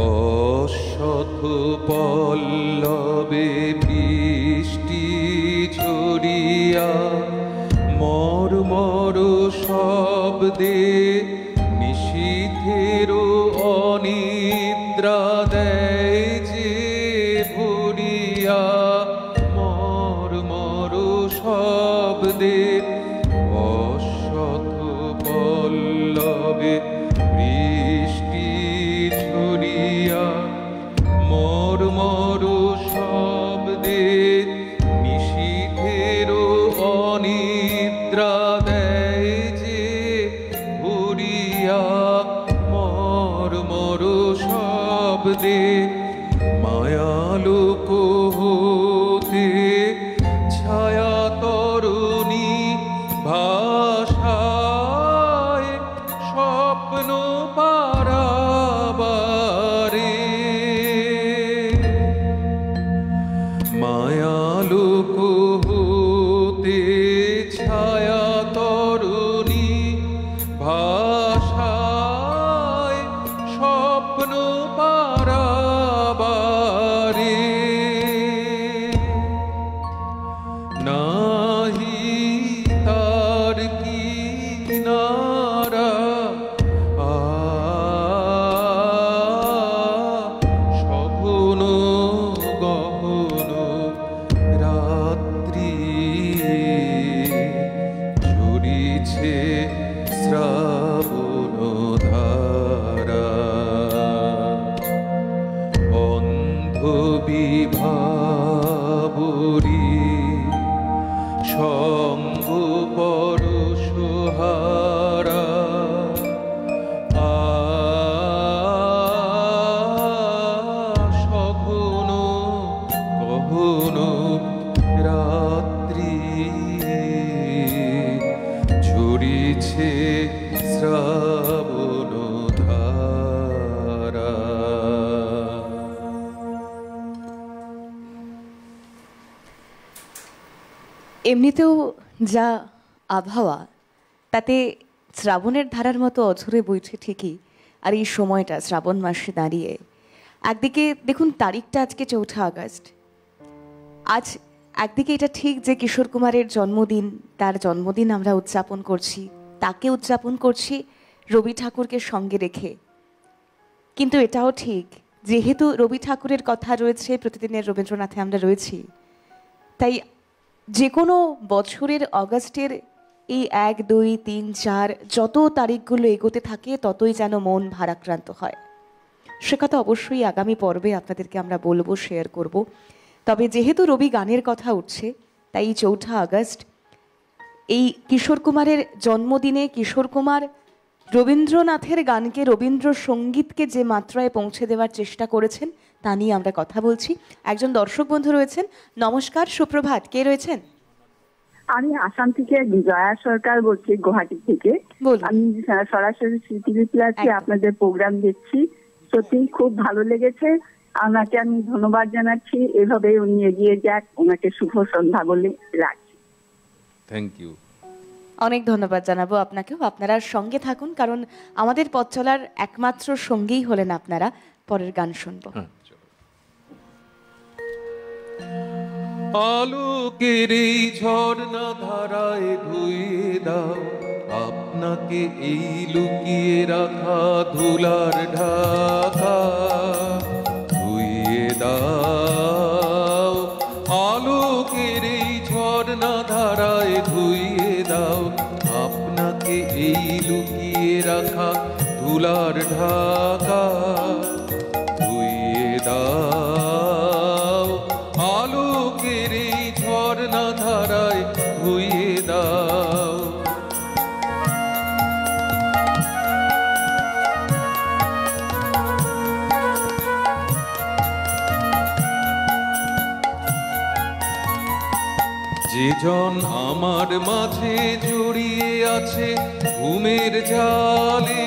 অশত পল্লবে বৃষ্টি ঝরিয়া মর্মর শব্দে নিশীথের অনিদ্রা দেয় যে ভরিয়া, মর্মর শব্দে অশত পল্লবে বৃষ্টি ঝরিয়া মর্মর শব্দে নিশীথের অনিদ্রা দেয় যে ভরিয়া, মর্মর শব্দে মায়ালোক হতে ছায়া তরুণী ভাষায় স্বপ্ন পারাবারে, মায়ালোক হতে ছায়া তরুণী ভাষায় স্বপ্ন পারাবারে, নাহি তার কিনারা শোভন গহন রাত্রি ঝরিছে শ্রাবণ ধারা, অন্ধ বিভাবরী সঙ্গ বইছে শ্রাবণ ধারা। এমনিতেও যা আবহাওয়া, তাতে শ্রাবণের ধারার মতো অঝরে বইছে ঠিকই। আর এই সময়টা শ্রাবণ মাসে দাঁড়িয়ে একদিকে দেখুন তারিখটা আজকে 4 আগস্ট। আজ একদিকে এটা ঠিক যে কিশোর কুমারের জন্মদিন, তার জন্মদিন আমরা উদযাপন করছি, তাকে উদযাপন করছি রবি ঠাকুরকে সঙ্গে রেখে। কিন্তু এটাও ঠিক, যেহেতু রবি ঠাকুরের কথা রয়েছে, প্রতিদিনের রবীন্দ্রনাথে আমরা রয়েছি, তাই যে কোনো বছরের অগাস্টের এই 1, 2, 3, 4 যত তারিখগুলো এগোতে থাকে ততই যেন মন ভারাক্রান্ত হয়। সে কথা অবশ্যই আগামী পর্বে আপনাদেরকে আমরা বলবো, শেয়ার করব। তবে যেহেতু রবি গানের কথা উঠছে, তাই 4 আগস্ট এই কিশোর কুমারের জন্মদিনে কিশোর কুমার রবীন্দ্রনাথের গানকে, রবীন্দ্রসঙ্গীতকে যে মাত্রায় পৌঁছে দেওয়ার চেষ্টা করেছেন তা নিয়ে আমরা কথা বলছি। একজন দর্শক বন্ধু রয়েছেন। নমস্কার, সুপ্রভাত, কে রয়েছেন? আমি আসাম থেকে বিজয়া সরকার বলছি, গুয়াহাটি থেকে। আমি সরাসরি সিটিভি প্লাসে আপনাদের প্রোগ্রাম দেখছি, সত্যি খুব ভালো লেগেছে। আপনাকে আমি ধন্যবাদ জানাচ্ছি, এভাবে উনি এগিয়ে যাক, ওনাকে শুভ সন্ধ্যা বলে রাখছি। Thank you. অনেক ধন্যবাদ জানাবো আপনাকেও। আপনারা সঙ্গে থাকুন, কারণ আমাদের পথ চলার একমাত্র সঙ্গীই হলেন আপনারা। পরের গান শুনবো। আলোকের এই ঝর্ণা ধারায় ধুয়ে দাও আপনাকে, এই লুকিয়ে রাখা ধুলার ঢাকা ধুয়ে দাও। আলোকের এই ঝর্ণা ধারায় ধুয়ে দাও আপনাকে, এই লুকিয়ে রাখা ধুলার ঢাকা ধুয়ে দাও। আলোকের এই ঝর্ণা ধারায় ধুয়ে দাও। যে জন আমার মাঝে জড়িয়ে আছে ঘুমের জালে,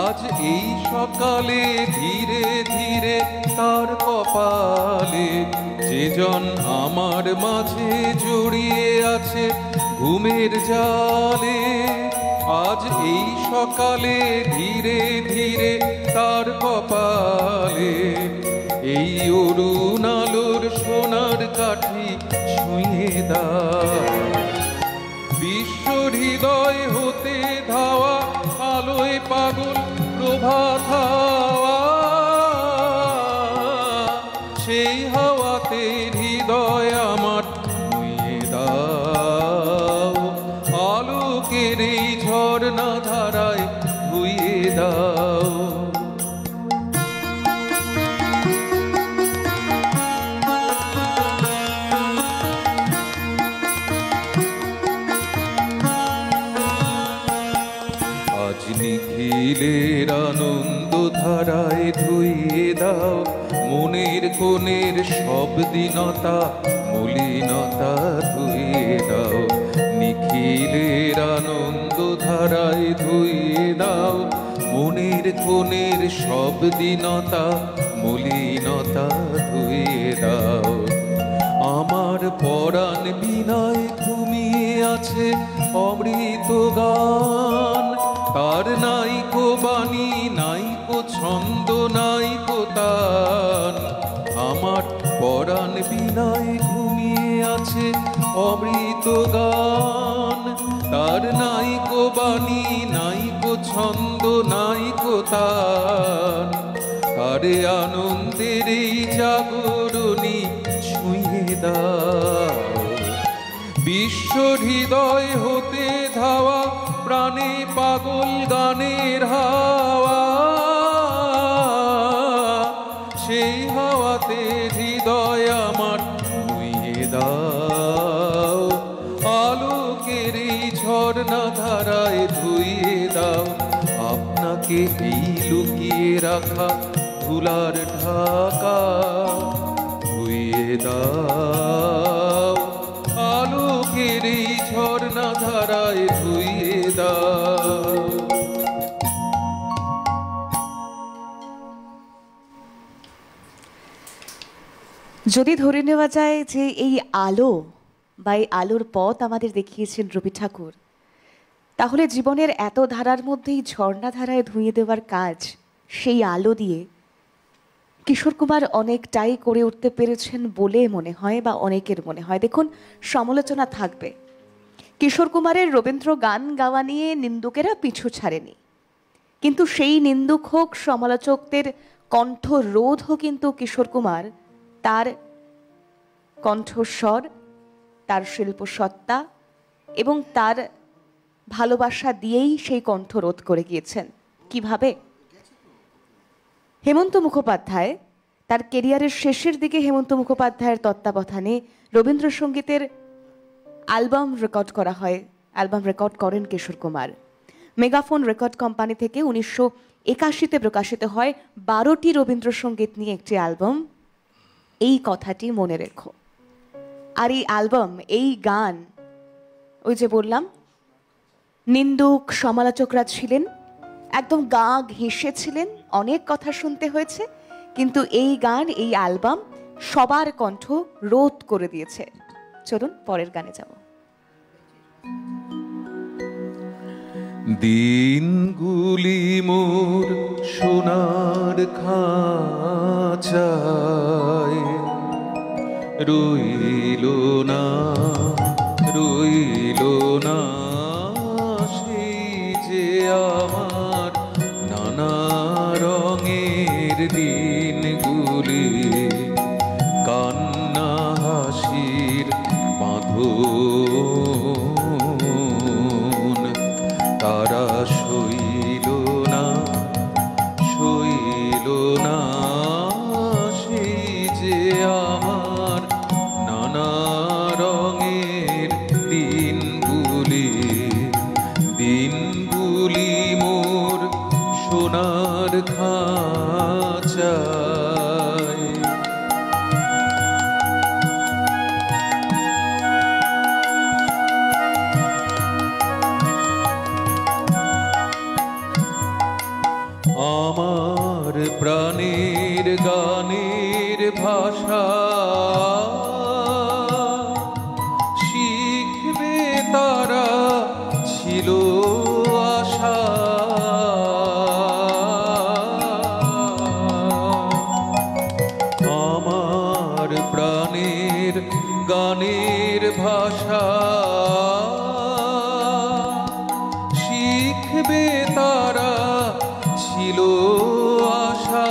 আজ এই সকালে ধীরে ধীরে তার কপালে। যে জন আমার মাঝে জড়িয়ে আছে ঘুমের জালে, আজ এই সকালে ধীরে ধীরে তার কপালে। এই অরুণ আলোর সোনার কাঠি ছুঁয়ে দাও, বিশ্ব হৃদয় হতে ধাওয়া আলোয় পাগল প্রভাত হাওয়া। সেই হাওয়াতে হৃদয় আমার ছুঁয়ে দাও, আলোকের এই ঝর্ণা ধারায় ধুয়ে দাও। আজ নিখিলের আনন্দ ধারায় ধুয়ে দাও মনের কোণের সব দীনতা মলিনতা ধুয়ে দাও। নিখিলের আনন্দ ধারায় ধুয়ে দাও মনের কোণের সব দীনতা মলিনতা ধুয়ে দাও। আমার পরাণ বিনয় ঘুমিয়ে আছে অমৃত গান, তার নাইকো বাণী নাইকো ছন্দ নাইকো তান। আমার পরাণ বিনয় ঘুমিয়ে আছে অমৃত গান, তার নাইকো বাণী নাইকো ছন্দ নাইকো তান। কারে আনন্দের এই জাগরণী ছুঁয়ে দাও, বিশ্ব হৃদয় হতে ধাওয়া প্রাণে পাগল গানের হাওয়া। সেই হাওয়াতে হৃদয় আমার ছুঁয়ে দাও, আলোকের এই ঝর্ণা ধারায় ধুয়ে দাও আপনাকে, এই লুকিয়ে রাখা ধুলার ঢাকা ধুয়ে দাও। আলোকে চোখের এই ঝর্ণা ধারায় ধুইয়ে দাও। যদি ধরে নেওয়া যায় যে এই আলো বা এই আলোর পথ আমাদের দেখিয়েছেন রবি ঠাকুর, তাহলে জীবনের এত ধারার মধ্যেই ঝর্ণা ধারায় ধুইয়ে দেওয়ার কাজ সেই আলো দিয়ে কিশোর কুমার অনেকটাই করে উঠতে পেরেছেন বলে মনে হয়, বা অনেকের মনে হয়। দেখুন, সমালোচনা থাকবে। কিশোর কুমারের রবীন্দ্র গান গাওয়া নিয়ে নিন্দুকেরা পিছু ছাড়েনি, কিন্তু সেই নিন্দুক হোক, সমালোচকদের কণ্ঠরোধও কিন্তু কিশোর কুমার তার কণ্ঠস্বর, তার শিল্পসত্তা এবং তার ভালোবাসা দিয়েই সেই কণ্ঠরোধ করে গিয়েছেন। কিভাবে? হেমন্ত মুখোপাধ্যায় তার কেরিয়ারের শেষের দিকে হেমন্ত মুখোপাধ্যায়ের তত্ত্বাবধানে রবীন্দ্রসঙ্গীতের অ্যালবাম রেকর্ড করা হয়। অ্যালবাম রেকর্ড করেন Kishore Kumar. Megaphone record company থেকে 1981-তে প্রকাশিত হয় 12টি রবীন্দ্রসঙ্গীত নিয়ে একটি অ্যালবাম। এই কথাটি মনে রেখো। আর এই অ্যালবাম, এই গান, ওই যে বললাম নিন্দুক সমালোচকরা ছিলেন, একদম গা ঘেঁষেছিলেন, অনেক কথা শুনতে হয়েছে, কিন্তু এই গান, এই অ্যালবাম সবার কণ্ঠ রোধ করে দিয়েছে। চলুন পরের গানে যাব। দিনগুলি মোর সোনার খাঁচায় রইল না, রইল না সেই যে আমার নানা রঙের দিনগুলি, কান্না হাসির বাঁধন তারা সইল না, সইল না সেই যে আমার নানা রঙের দিনগুলি, দিনগুলি মোর সোনার খাঁচায়। আমার প্রাণের গানের ভাষা শিখবে তারা ছিল আশা, আমার প্রাণের গানের ভাষা শিখবে তারা ছিল আশা,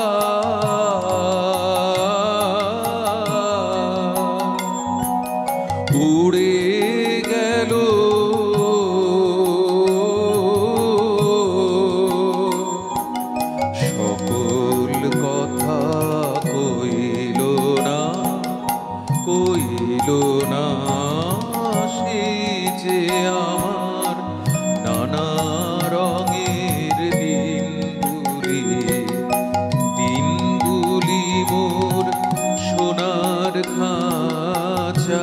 উড়ে গেল সকল কথা, কইল না, কইল না সেই যে আমার নানা রঙের দিনগুলি, দিনগুলি মোর সোনার খাঁচায়।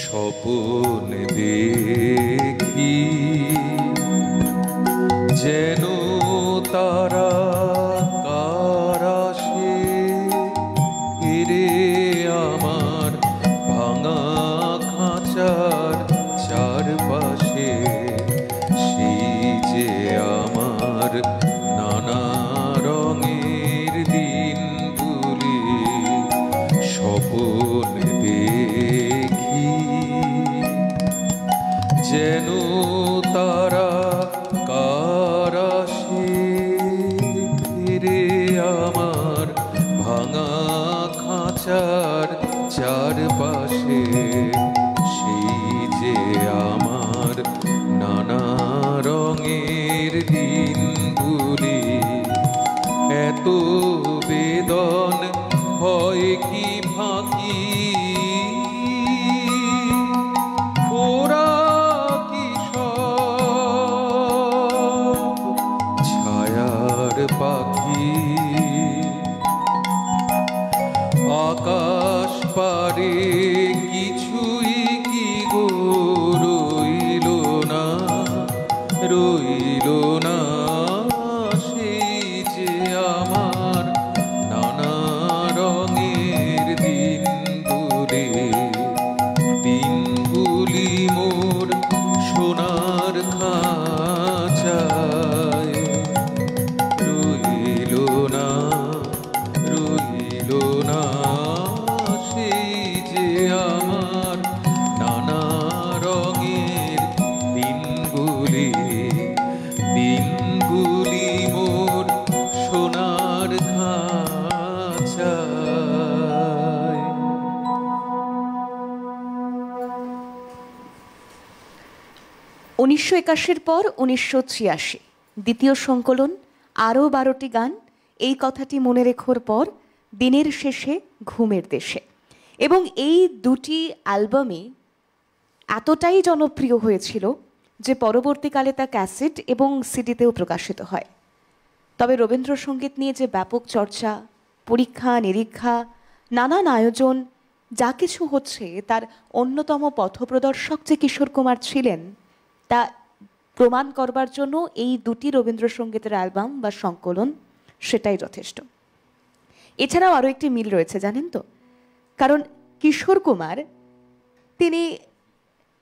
স্বপন দেখি যেন তারা কারাশে ফিরে আমার ভাঙা খাঁচার চারপাশে, সেই যে আমার নানা রঙের দিনগুলি, স্বপন দেখি যেন তারা কারাশে ফিরে আমার ভাঙা খাঁচার চারপাশে, সেই যে আমার নানা রঙের দিনগুলি। এত বেদন হয় কি ফাঁকি, ওরা কি সব পাখি আকাশ পারে কিছুই কি গো রইল না সেই যে আমার নানা রঙের দিনগুলি মোর সোনার খাঁচায় রইল না সেই যে আমার নানা রঙের দিনগুলি মোর সোনার খাঁচায়। 1981 পর 1986 দ্বিতীয় সংকলন, আরও 12টি গান, এই কথাটি মনে রেখোর পর দিনের শেষে ঘুমের দেশে, এবং এই দুটি অ্যালবামই এতটাই জনপ্রিয় হয়েছিল যে পরবর্তীকালে তা ক্যাসেট এবং সিডিতেও প্রকাশিত হয়। তবে রবীন্দ্রসঙ্গীত নিয়ে যে ব্যাপক চর্চা, পরীক্ষা নিরীক্ষা, নানান আয়োজন যা কিছু হচ্ছে, তার অন্যতম পথপ্রদর্শক যে কিশোর কুমার ছিলেন তা প্রমাণ করবার জন্য এই দুটি রবীন্দ্রসঙ্গীতের অ্যালবাম বা সংকলন সেটাই যথেষ্ট। এছাড়াও আরও একটি মিল রয়েছে, জানেন তো, কারণ কিশোর কুমার তিনি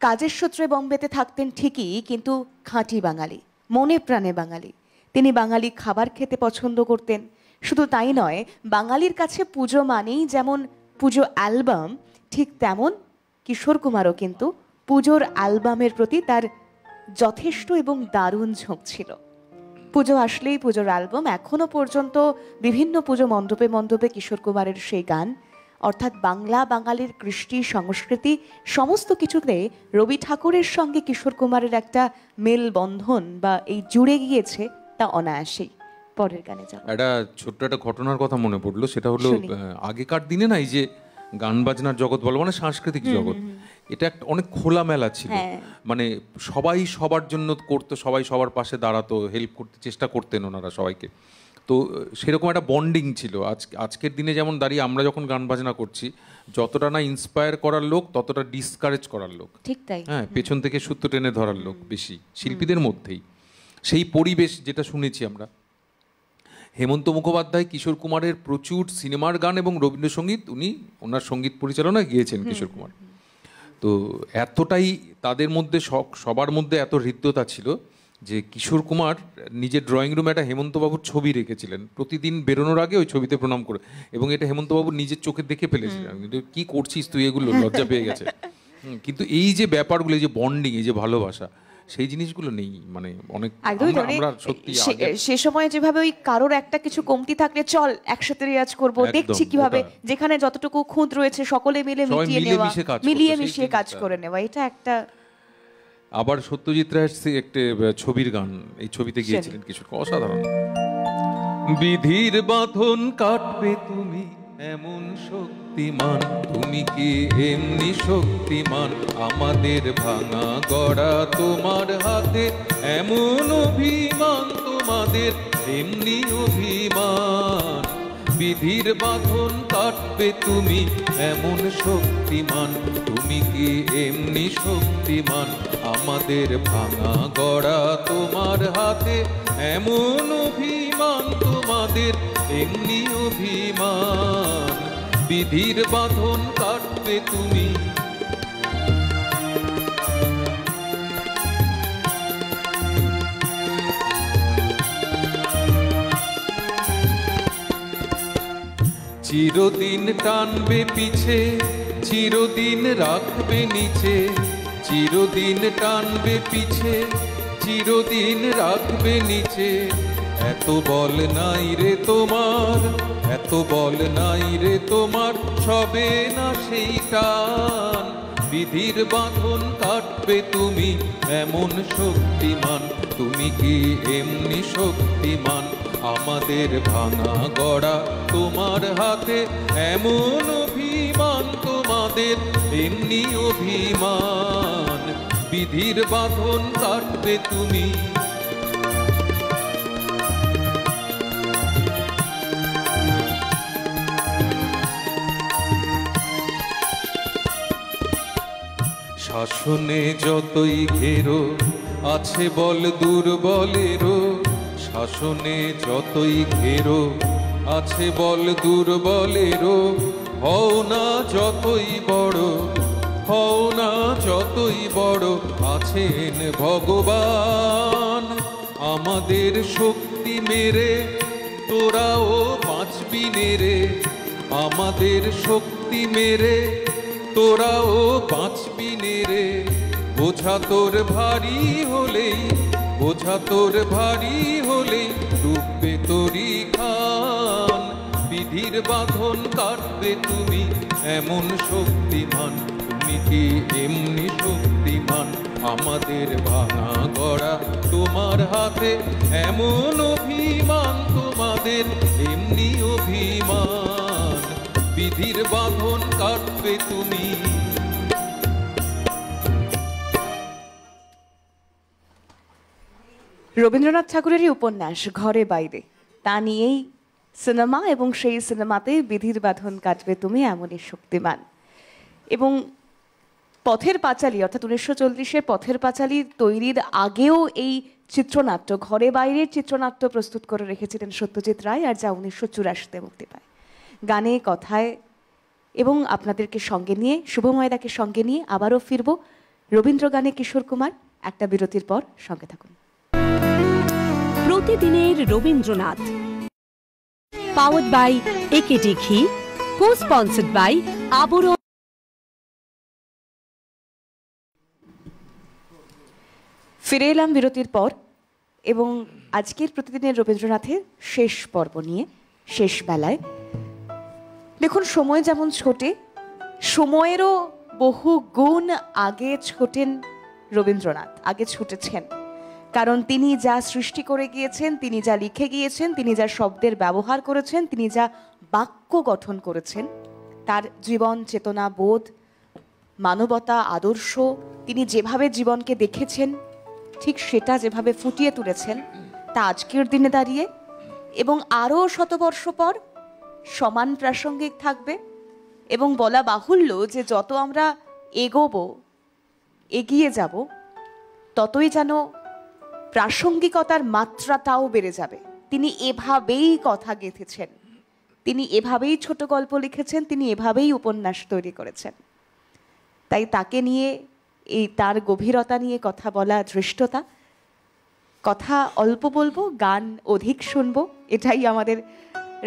কাজের সূত্রে বম্বেতে থাকতেন ঠিকই, কিন্তু খাঁটি বাঙালি, মনে প্রাণে বাঙালি। তিনি বাঙালি খাবার খেতে পছন্দ করতেন। শুধু তাই নয়, বাঙালির কাছে পুজো মানেই যেমন পুজো অ্যালবাম, ঠিক তেমন কিশোর কুমারও কিন্তু পুজোর অ্যালবামের প্রতি তার যথেষ্ট এবং দারুণ ঝোঁক ছিল। পুজো আসলেই পুজোর অ্যালবাম। এখনো পর্যন্ত বিভিন্ন পুজো মণ্ডপে মণ্ডপে কিশোর কুমারের সেই গান, অর্থাৎ বাংলা বাঙালির কৃষ্টি সংস্কৃতি সমস্ত কিছুতে রবি ঠাকুরের সঙ্গে কিশোর কুমারের একটা মেলবন্ধন বা এই জুড়ে গিয়েছে, তা অনায়াসেই। পরের গানে যাব। একটা ছোট্ট একটা ঘটনার কথা মনে পড়লো, সেটা হলো আগেকার দিনে না এই যে গান বাজনার জগৎ বলো, মানে সাংস্কৃতিক জগৎ, এটা একটা অনেক খোলামেলা ছিল। মানে সবাই সবার জন্য করতো, সবাই সবার পাশে দাঁড়াতো, হেল্প করতে চেষ্টা করতেন ওনারা সবাইকে। তো সেরকম একটা বন্ডিং ছিল। আজকের দিনে যেমন দাঁড়িয়ে আমরা যখন গান বাজনা করছি, যতটা না ইন্সপায়ার করার লোক, ততটা ডিসকারেজ করার লোক, ঠিক তাই। হ্যাঁ, পেছন থেকে সূত্র টেনে ধরার লোক বেশি শিল্পীদের মধ্যেই। সেই পরিবেশ যেটা শুনেছি আমরা, হেমন্ত মুখোপাধ্যায় কিশোর কুমারের প্রচুর সিনেমার গান এবং রবীন্দ্রসঙ্গীত উনি ওনার সঙ্গীত পরিচালনায় গিয়েছেন কিশোর কুমার। তো এতটাই তাদের মধ্যে সবার মধ্যে এত হৃদ্যতা ছিল যে কিশোর কুমার নিজের ড্রয়িং রুমে একটা হেমন্তবাবুর ছবি রেখেছিলেন, প্রতিদিন বেরোনোর আগে ওই ছবিতে প্রণাম করে, এবং এটা হেমন্তবাবু নিজের চোখে দেখে ফেলেছিলেন। কি করছিস তুই এগুলো, লজ্জা পেয়ে গেছে। কিন্তু এই যে ব্যাপারগুলো, এই যে বন্ডিং, এই যে ভালোবাসা, সেই জিনিসগুলো নেই। মানে অনেক আমরা সত্যি সে সময় যেভাবে ওই কারোর একটা কিছু কমতি থাকলে চল একসাথে রেয়াজ করব, দেখছি কিভাবে যেখানে যতটুকু খুঁত রয়েছে সকলে মিলে মিটিয়ে নেওয়া, মিলিয়ে মিশিয়ে কাজ করে নেওয়া, এটা একটা। আবার সত্যজিৎ রায়ের একটা ছবির গান, এই ছবিতে গিয়েছিলেন কিশোর, অসাধারণ। বিধির বাঁধন কাটবে তুমি এমন শক্তিমান, তুমি কি এমনি শক্তিমান, আমাদের ভাঙা গড়া তোমার হাতে, এমন অভিমান তোমাদের এমনি অভিমান। বিধির বাঁধন কাটবে তুমি এমন শক্তিমান, তুমি কি এমনি শক্তিমান, আমাদের ভাঙা গড়া তোমার হাতে, এমন অভিমান তোমাদের এমনি অভিমান। বিধির বাঁধন কাটবে তুমি। চিরদিন টানবে পিছে, চিরদিন রাখবে নিচে, চিরদিন টানবে পিছে, চিরদিন রাখবে নিচে। এত বল নাই রে তোমার, এত বল নাই রে তোমার, সবে না সেই টান। বিধির বাঁধন কাটবে তুমি এমন শক্তিমান, তুমি কি এমনি শক্তিমান, আমাদের ভাঙা গড়া তোমার হাতে, এমন অভিমান তোমাদের এমনি অভিমান। বিধির বাঁধন কাটবে তুমি। শাসনে যতই ঘেরো আছে বল দুর্বলেরও, শাসনে যতই ঘেরো আছে বল দুর্বলেরও, হও না যতই বড়, হও না যতই বড়, আছেন ভগবান। আমাদের শক্তি মেরে তোরাও বাঁচবি নেরে, আমাদের শক্তি মেরে তোরাও বাঁচবি নেরে। বোঝা তোর ভারী হলেই, বোঝা তোর ভারী হলেই ডুববে তোরই খান। বিধির বাঁধন কাটবে তুমি এমন শক্তিমান, তুমি কি এমনি শক্তিমান? আমাদের ভাঙা গড়া তোমার হাতে, এমন অভিমান তোমাদের এমনি অভিমান। বিধির বাঁধন কাটবে তুমি। রবীন্দ্রনাথ ঠাকুরেরই উপন্যাস ঘরে বাইরে, তা নিয়েই সিনেমা, এবং সেই সিনেমাতে বিধির বাঁধন কাটবে তুমি এমনই শক্তিমান। এবং পথের পাঁচালী অর্থাৎ 1940-এর পথের পাঁচালী তৈরির আগেও এই চিত্রনাট্য, ঘরে বাইরের চিত্রনাট্য প্রস্তুত করে রেখেছিলেন সত্যজিৎ রায়, আর যা 1984-তে মুক্তি পায়। গানে, কথায় এবং আপনাদেরকে সঙ্গে নিয়ে, শুভময়দাকে সঙ্গে নিয়ে আবারও ফিরব রবীন্দ্র গানে কিশোর কুমার। একটা বিরতির পর সঙ্গে থাকুন। প্রতিদিনের রবীন্দ্রনাথ, পাওয়ার্ড বাই একেডি ঘি, কো স্পন্সর্ড বাই আবরণ। ফিরে এলাম বিরতির পর, এবং আজকের প্রতিদিনের রবীন্দ্রনাথের শেষ পর্ব নিয়ে, শেষ বেলায়। দেখুন, সময় যেমন ছোটে, সময়েরও বহু গুণ আগে ছোটেন রবীন্দ্রনাথ, আগে ছুটেছেন। কারণ তিনি যা সৃষ্টি করে গিয়েছেন, তিনি যা লিখে গিয়েছেন, তিনি যা শব্দের ব্যবহার করেছেন, তিনি যা বাক্য গঠন করেছেন, তার জীবন চেতনা, বোধ, মানবতা, আদর্শ, তিনি যেভাবে জীবনকে দেখেছেন, ঠিক সেটা যেভাবে ফুটিয়ে তুলেছেন, তা আজকের দিনে দাঁড়িয়ে এবং আরও শতবর্ষ পর সমান প্রাসঙ্গিক থাকবে। এবং বলা বাহুল্য যে যত আমরা এগোবো, এগিয়ে যাব, ততই যেন প্রাসঙ্গিকতার মাত্রাটাও বেড়ে যাবে। তিনি এভাবেই কথা গেঁথেছেন, তিনি এভাবেই ছোট গল্প লিখেছেন, তিনি এভাবেই উপন্যাস তৈরি করেছেন। তাই তাকে নিয়ে, এই তার গভীরতা নিয়ে কথা বলা ধৃষ্টতা। কথা অল্প বলবো, গান অধিক শুনবো, এটাই আমাদের।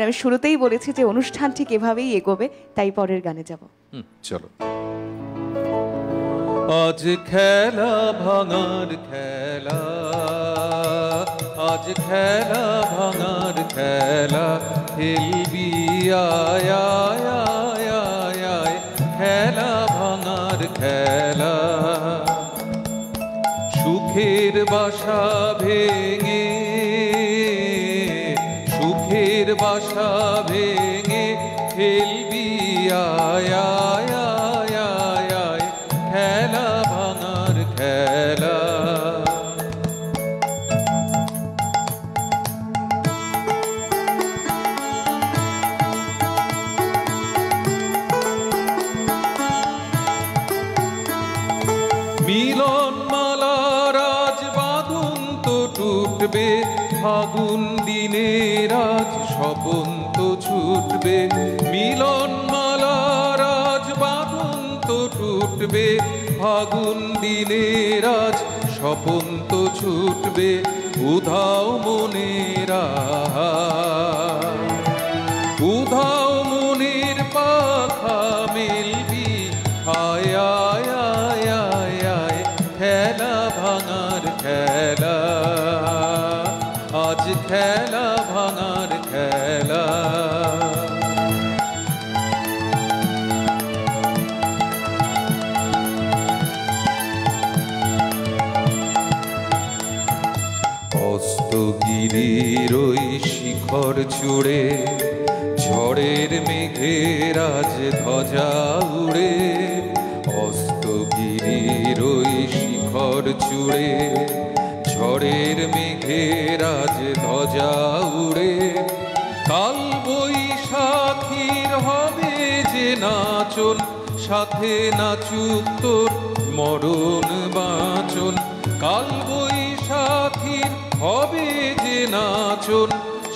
আমি শুরুতেই বলেছি যে অনুষ্ঠান ঠিক এভাবেই এগোবে, তাই পরের গানে যাব। চলো। আজ খেলা ভাঙার খেলা, আজ খেলা ভাঙার খেলা, খেলবি আয় আয় আয় আয় আয়, খেলা ভাঙার খেলা। সুখের বাসা ভেঙে, সুখের বাসা ভেঙে, খেলবি আয় আয় আয় আয় আয়, খেলা ভাঙার খেলা। মিলন মালার আজ বাঁধন তো টুটবে, ফাগুন দিনের আজ স্বপন তো ছুটবে। মিলন মালার আজ বাঁধন তো টুটবে, ফাগুন দিনের আজ স্বপন তো ছুটবে। উধাও মনেরা, উধাও মনের পাখা মেলবি আয় আয় আয় আয় আয়, খেলা ভাঙার খেলা, আজ খেলা ভাঙার খেলা। অস্তগিরির ওই শিখর চূড়ে, ঝড়ের মেঘের আজ ধ্বজা উড়ে। অস্তগিরির ওই শিখর চূড়ে, ঝড়ের মেঘের আজ ধ্বজা উড়ে। কাল বৈশাখীর হবে যে নাচন, সাথে নাচুক তোর মরণ বাঁচন, কাল বৈশাখীর হবে যে নাচন,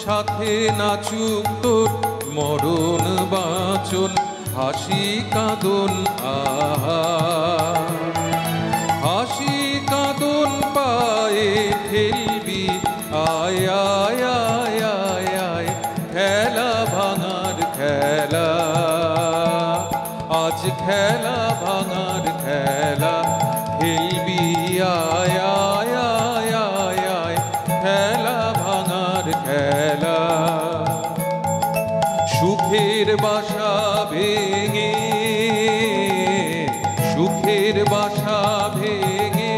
সাথে নাচুক তোর মরণ বাঁচন, হাসি কাঁদন আহা, হাসি কাঁদন পায়ে ঠেলবি, আয় আয় আয় আয় আয়, খেলা ভাঙার খেলা, আজ খেলা ভাঙার খেলা খেলবি, আয় আয় আয় আয় আয়, খেলা ভাঙার খেলা। সুখের বাসা ভেঙে, সুখের বাসা ভেঙে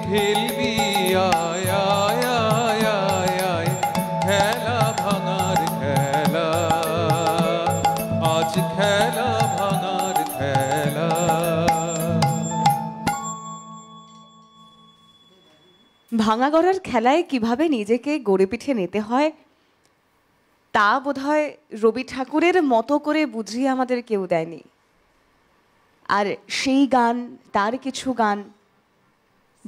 খেলবি, আয় আয় আয় আয় আয়, খেলা ভাঙার খেলা, আজ খেলা ভাঙার খেলা। ভাঙা গড়ার খেলায় কিভাবে নিজেকে গড়ে পিঠে নিতে হয় তা বোধহয় রবি ঠাকুরের মতো করে বুঝিয়ে আমাদের কেউ দেয়নি। আর সেই গান, তার কিছু গান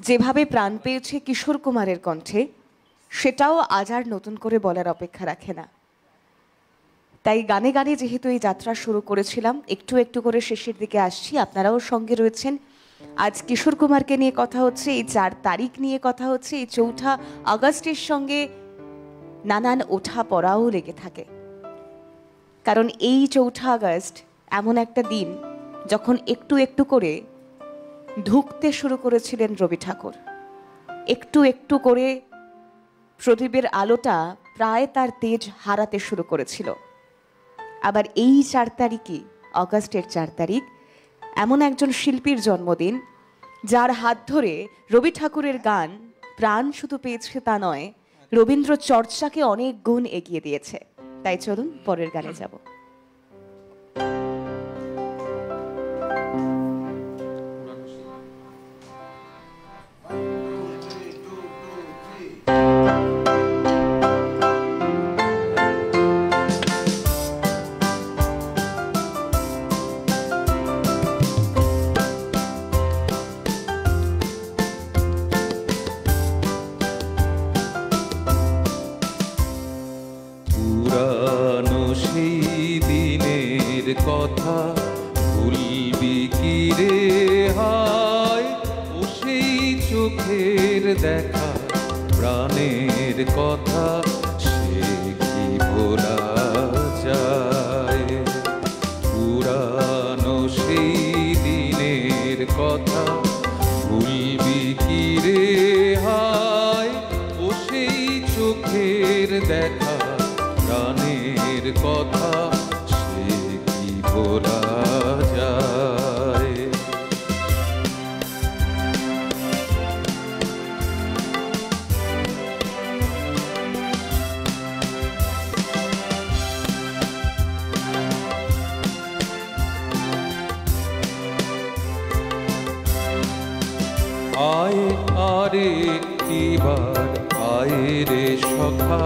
যেভাবে প্রাণ পেয়েছে কিশোর কুমারের কণ্ঠে, সেটাও আজ আর নতুন করে বলার অপেক্ষা রাখে না। তাই গানে গানে যেহেতু এই যাত্রা শুরু করেছিলাম, একটু একটু করে শেষের দিকে আসছি, আপনারাও সঙ্গে রয়েছেন। আজ কিশোর কুমারকে নিয়ে কথা হচ্ছে, এই 4 তারিখ নিয়ে কথা হচ্ছে, এই 4 আগস্টের সঙ্গে নানান ওঠা পড়াও লেগে থাকে। কারণ এই 4 আগস্ট এমন একটা দিন যখন একটু একটু করে ধুঁকতে শুরু করেছিলেন রবি ঠাকুর, একটু একটু করে প্রদীপের আলোটা প্রায় তার তেজ হারাতে শুরু করেছিল। আবার এই 4 তারিখই, অগাস্টের 4 তারিখ, এমন একজন শিল্পীর জন্মদিন যার হাত ধরে রবি ঠাকুরের গান প্রাণ শুধু পেয়েছে তা নয়, রবীন্দ্র চর্চাকে অনেক গুণ এগিয়ে দিয়েছে। তাই চলুন পরের গানে যাব। কথা ভুলবি কি রে হায়, ও সেই চোখের দেখা প্রাণের কথা, সে কি ভোলা যায়। পুরানো সেই দিনের কথা ভুলবি কি রে হায়, ও সেই চোখের দেখা প্রাণের কথা, ভোলা যায়। আয় আরে একটিবার আয় রে সখা,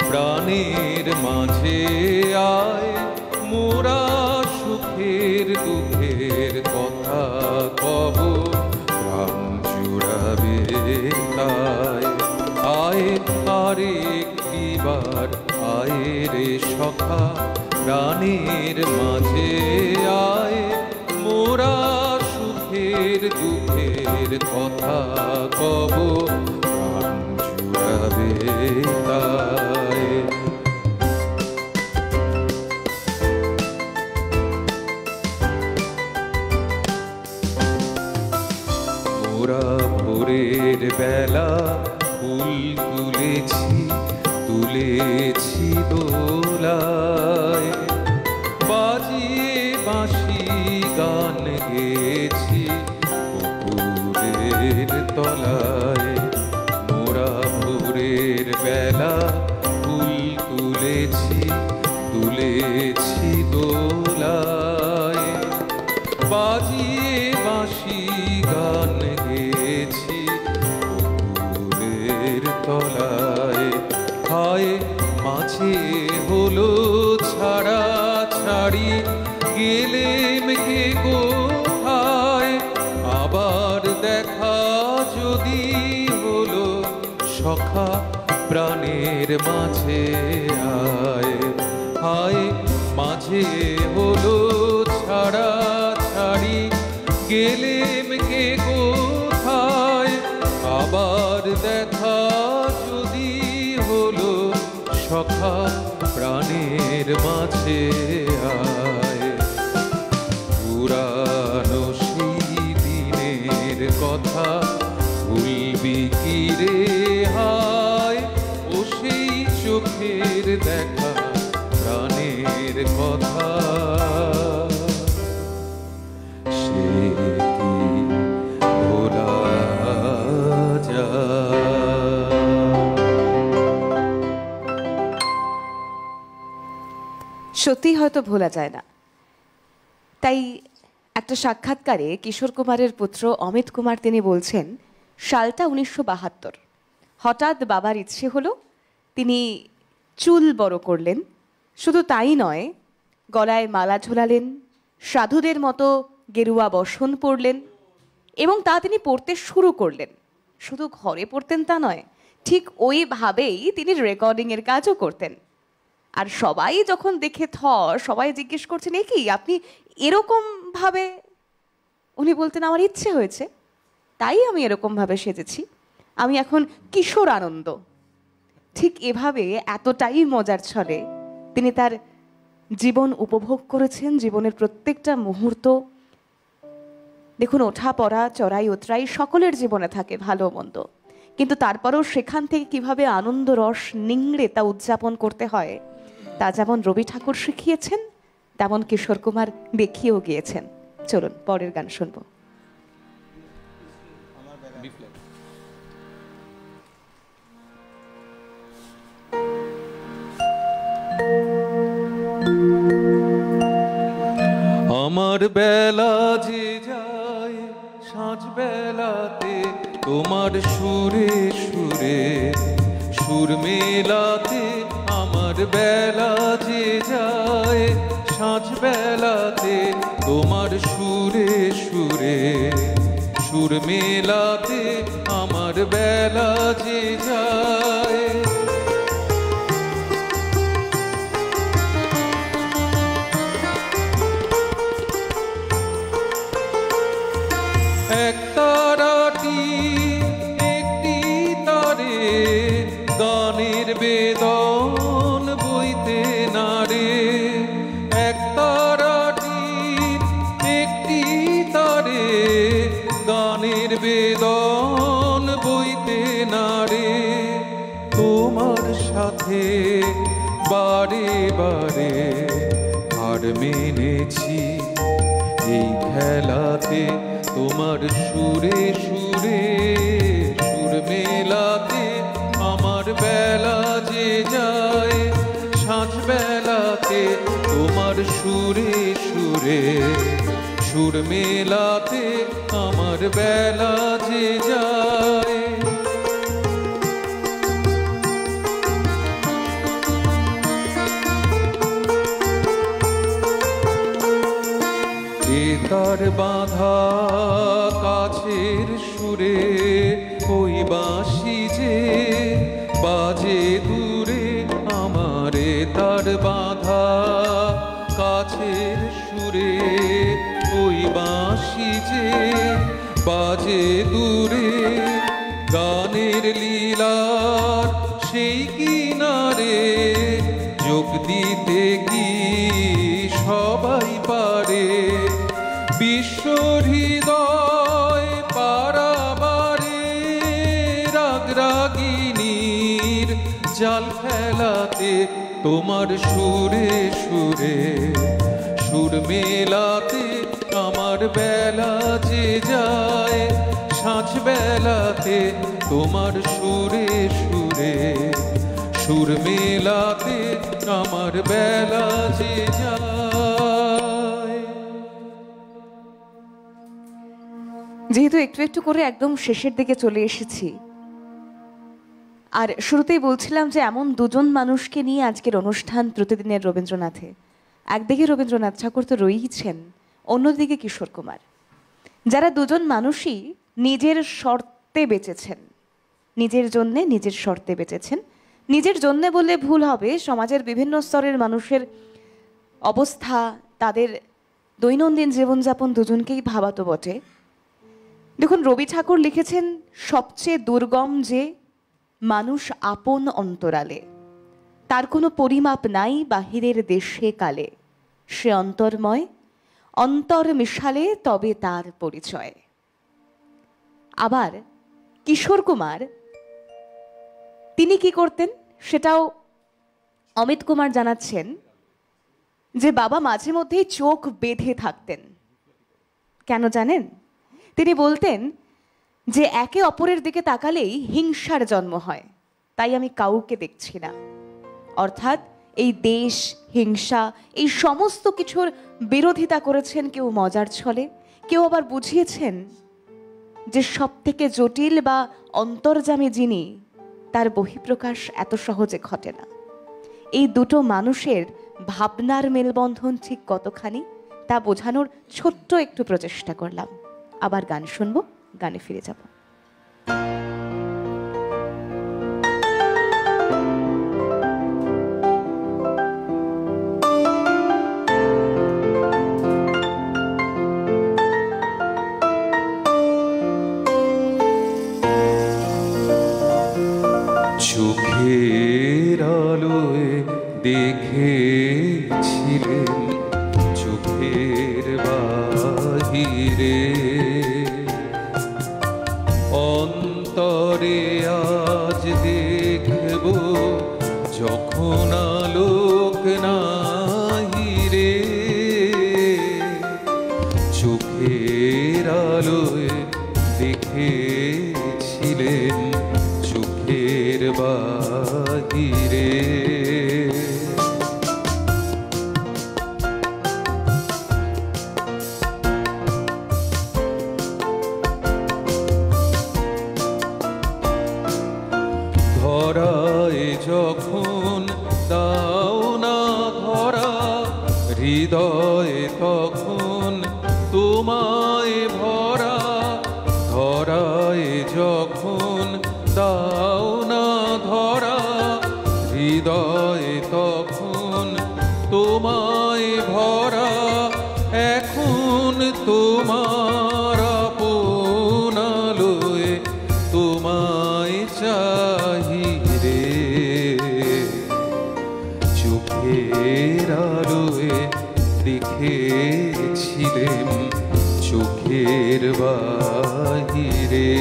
প্রাণের মাঝে আয়, মোরা সুখের দুঃখের কথা কব, প্রাণ জুড়াবে তাই। আয় আরে একটিবার আয় রে সখা, প্রাণের মাঝে আয়, মোরা সুখের দুঃখের কথা কব, প্রাণ জুড়াবে তাই। ভোরের বেলা ফুল তুলেছি, তুলেছি দোলায়, বাজিয়ে বাঁশি গান গেছি পুকুরের তলায়। মোরা ভোরের বেলা ফুল তুলেছি, তুলেছি দোলায়, বাজিয়ে বাঁশি গান গেছি পুকুরের তলায়। হায় মাঝে হলো ছাড়া ছাড়ি, গেলেম কে কোথায়, আবার দেখা যদি হলো সখা প্রাণের মাঝে আয় হায় মাঝে হলো ছাড়া ছাড়ি গেলেম কে কোথায় আবার দেখা যদি হলো সখা প্রাণের মাঝে আয় পুরানো সেই দিনের কথা ভুলবি কি রে হায় ও সেই চোখের দেখা প্রাণের কথা সে কি ভোলা যায়? সত্যি হয়তো ভোলা যায় না। তাই একটা সাক্ষাৎকারে কিশোর কুমারের পুত্র অমিত কুমার তিনি বলছেন, সালটা 1972, হঠাৎ বাবার ইচ্ছে হলো, তিনি চুল বড় করলেন। শুধু তাই নয়, গলায় মালা ঝোলালেন, সাধুদের মতো গেরুয়া বসন পরলেন এবং তা তিনি পড়তে শুরু করলেন। শুধু ঘরে পড়তেন তা নয়, ঠিক ওইভাবেই তিনি রেকর্ডিংয়ের কাজও করতেন। আর সবাই যখন দেখে সবাই জিজ্ঞেস করছেন, এ কি আপনি এরকম ভাবে? উনি বলতেন, আমার ইচ্ছে হয়েছে, তাই আমি এরকম ভাবে সেজেছি, আমি এখন কিশোর আনন্দ। ঠিক এভাবে এতটাই মজার ছলে তিনি তার জীবন উপভোগ করেছেন, জীবনের প্রত্যেকটা মুহূর্ত। দেখুন, ওঠা পড়া চড়াই উতরাই সকলের জীবনে থাকে, ভালো মন্দ, কিন্তু তারপরেও সেখান থেকে কিভাবে আনন্দ রস নিংড়ে তা উদযাপন করতে হয়, তা যেমন রবি ঠাকুর শিখিয়েছেন, তেমন কিশোর কুমার দেখিয়েও গিয়েছেন। চলুন পরের গান শুনবো। আমার বেলা যে যায় সাঁঝ বেলাতে তোমার সুরে সুরে সুর মেলাতে, আমার বেলা যে যায় সাঁঝ বেলাতে তোমার সুরে সুরে সুর মেলাতে, আমার বেলা যে যায়। এক তারাটি একটি তারে গানের বেদন বইতে নারে, এক তারাটি একটি তারে গানের বেদন বইতে নারে, তোমার সাথে বারে বারে হার মেনেছি এই খেলাতে, তোমার সুরে সুরে সুর মেলাতে, আমার বেলা যে যায় সাঁঝ বেলাতে তোমার সুরে সুরে সুর মেলাতে, আমার বেলা যে যায়। তার বাঁধা কাছের সুরে ওই বাঁশি যে বাজে দূরে, আমারে তার বাঁধা কাছের সুরে ওই বাঁশি যে বাজে দূরে, গানের লীলার সেই কিনারে যোগ দিতে কি সবাই পারে, বিশ্ব হৃদয় পারাবারে রাগ রাগিনীর জাল ফেলাতে, তোমার সুরে সুরে সুর মেলাতে, আমার বেলা যে যায় সাঁঝ বেলাতে তোমার সুরে সুরে সুর মেলাতে, আমার বেলা যে যায়। যেহেতু একটু একটু করে একদম শেষের দিকে চলে এসেছি, আর শুরুতেই বলছিলাম যে এমন দুজন মানুষকে নিয়ে আজকের অনুষ্ঠান প্রতিদিনের রবীন্দ্রনাথে। একদিকে রবীন্দ্রনাথ ঠাকুর তো রয়েইছেন, অন্যদিকে কিশোর কুমার, যারা দুজন মানুষই নিজের শর্তে বেঁচেছেন, নিজের জন্যে নিজের শর্তে বেঁচেছেন। নিজের জন্যে বললে ভুল হবে, সমাজের বিভিন্ন স্তরের মানুষের অবস্থা, তাদের দৈনন্দিন জীবনযাপন দুজনকেই ভাবাতো বটে। দেখুন, রবি ঠাকুর লিখেছেন, সবচেয়ে দুর্গম যে মানুষ আপন অন্তরালে, তার কোনো পরিমাপ নাই বাহিরের দেশে কালে, সে অন্তর্ময়, অন্তর মিশালে তবে তার পরিচয়। আবার কিশোর কুমার তিনি কি করতেন সেটাও অমিত কুমার জানাচ্ছেন, যে বাবা মাঝে মধ্যেই চোখ বেঁধে থাকতেন। কেন জানেন? তিনি বলতেন যে একে অপরের দিকে তাকালেই হিংসার জন্ম হয়, তাই আমি কাউকে দেখছি না। অর্থাৎ এই দেশ, হিংসা, এই সমস্ত কিছুর বিরোধিতা করেছেন কেউ মজার ছলে, কেউ আবার বুঝিয়েছেন যে সব থেকে জটিল বা অন্তর্যামী যিনি, তার বহিঃপ্রকাশ এত সহজে ঘটে না। এই দুটো মানুষের ভাবনার মেলবন্ধন ঠিক কতখানি তা বোঝানোর ছোট্ট একটু প্রচেষ্টা করলাম। আবার গান শুনবো, গানে ফিরে যাব। চোখের আলোয় দেখেছিলেন চোখের বাহিরে, অন্তরে আজ দেখব যখন আলোক নাহি রে। চোখের আলোয় দেখেছিলেন চোখের বাহিরে, ধরায় যখন দাও না ধরা, হৃদয়ে তখন তোমায় ভরা। ধরায় যখন দাও না ধরা, হৃদয়ে তখন তোমায় ভরা। এখন তোমার আপন আলোয় তোমায় চাহি রে। চোখের আলোয় দেখেছিলেন চোখের বাহিরে।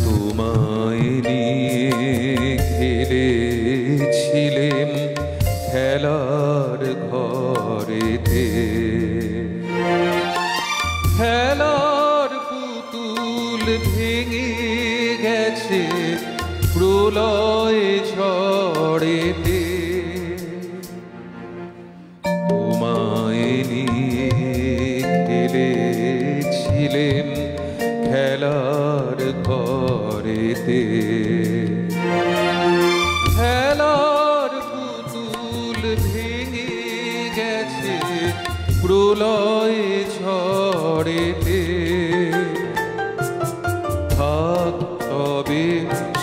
তোমায় নিয়ে খেলেছিলেন খেলার ঘরেতে, খেলার পুতুল ভেঙে গেছে প্রলয় ঝড়েতে। তোমায় নিয়ে খেলেছিলেন খেলার ঘরেতে, খেলার পুতুল ভেঙে গেছে প্রলয় ঝড়েতে। থাক তবে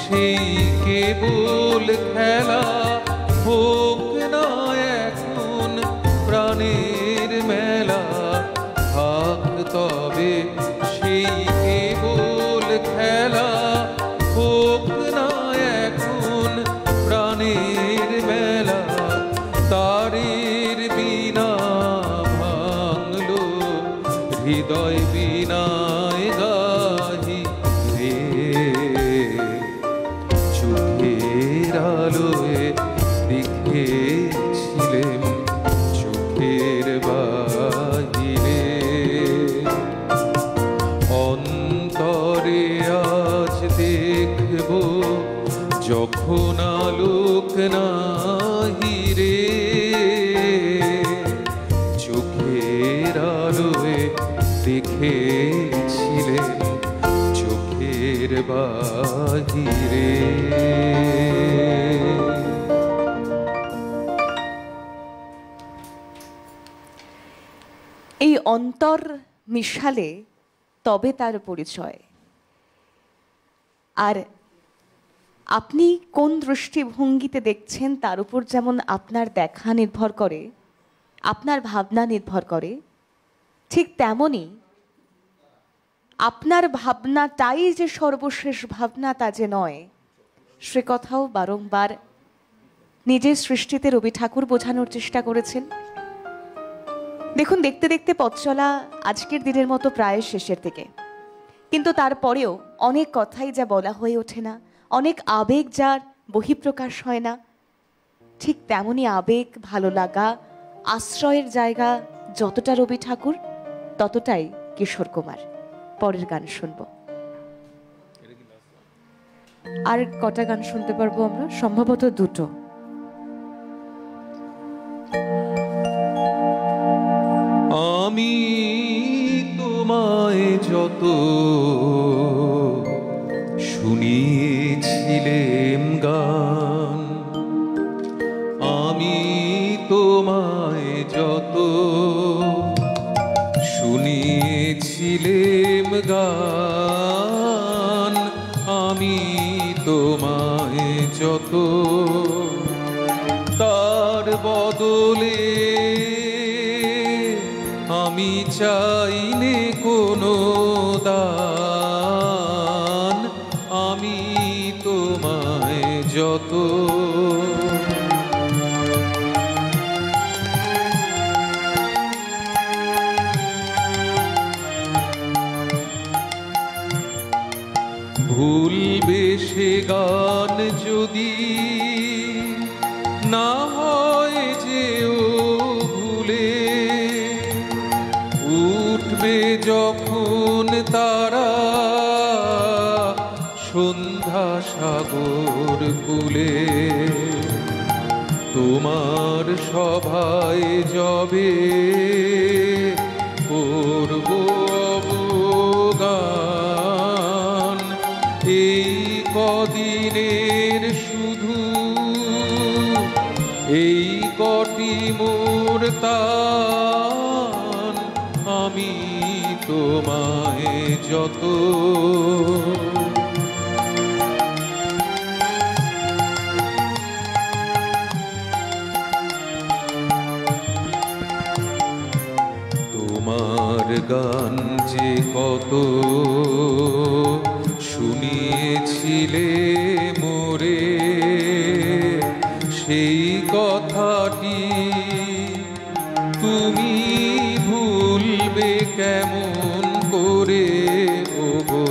সেই কেবল খেলা, হোক না এখন প্রাণের মেলা। থাক তবে সেই কেবল খেলা, হোক না এখন প্রাণের মেলা। তারের বিনা ভাঙলো হৃদয় বিনায় গাহি রে। চোখের আলোয় দেখেছিলেন চোখের বাহিরে, অন্তরে আজ দেখব যখন আলোক নাহি রে। চোখের আলোয় দেখেছিলেন চোখের দেশের বাহিরে। এই অন্তর মিশালে তবে তার পরিচয়। আর আপনি কোন দৃষ্টিভঙ্গিতে দেখছেন তার উপর যেমন আপনার দেখা নির্ভর করে, আপনার ভাবনা নির্ভর করে, ঠিক তেমনই আপনার ভাবনাটাই যে সর্বশেষ ভাবনা তা যে নয়, সে কথাও বারংবার নিজের সৃষ্টিতে রবি ঠাকুর বোঝানোর চেষ্টা করেছেন। দেখুন, দেখতে দেখতে পথ চলা আজকের দিনের মতো প্রায় শেষের দিকে, কিন্তু তারপরেও অনেক কথাই যা বলা হয়ে ওঠে না, অনেক আবেগ যার বহিঃপ্রকাশ হয় না, ঠিক তেমনই আবেগ, ভালো লাগা, আশ্রয়ের জায়গা যতটা রবি ঠাকুর, ততটাই কিশোর কুমার। পরের গান শুনবো। আর কটা গান শুনতে পারবো আমরা? সম্ভবত দুটো। আমি তোমায় যত শুনিয়েছিলেম গান, আমি তোমায় যত শুনিয়েছিলেম গান, আমি তোমায় যত, তার বদলে আমি চাইনে কোনো দান, আমি তোমায় যত। ভুলবে সে গান যদি না হয় যেও ভুলে, উঠবে যখন তারা সন্ধ্যা সাগর কূলে, তোমার সভায় যবে করব অবগান, এই কদিনের শুধু এই কটি মোর তান, আমি তোমায় যত। তোমার গান যে কত শুনিয়েছিলে মোরে, সেই কথাটি তুমি ভুলবে কেমন করে ওগো,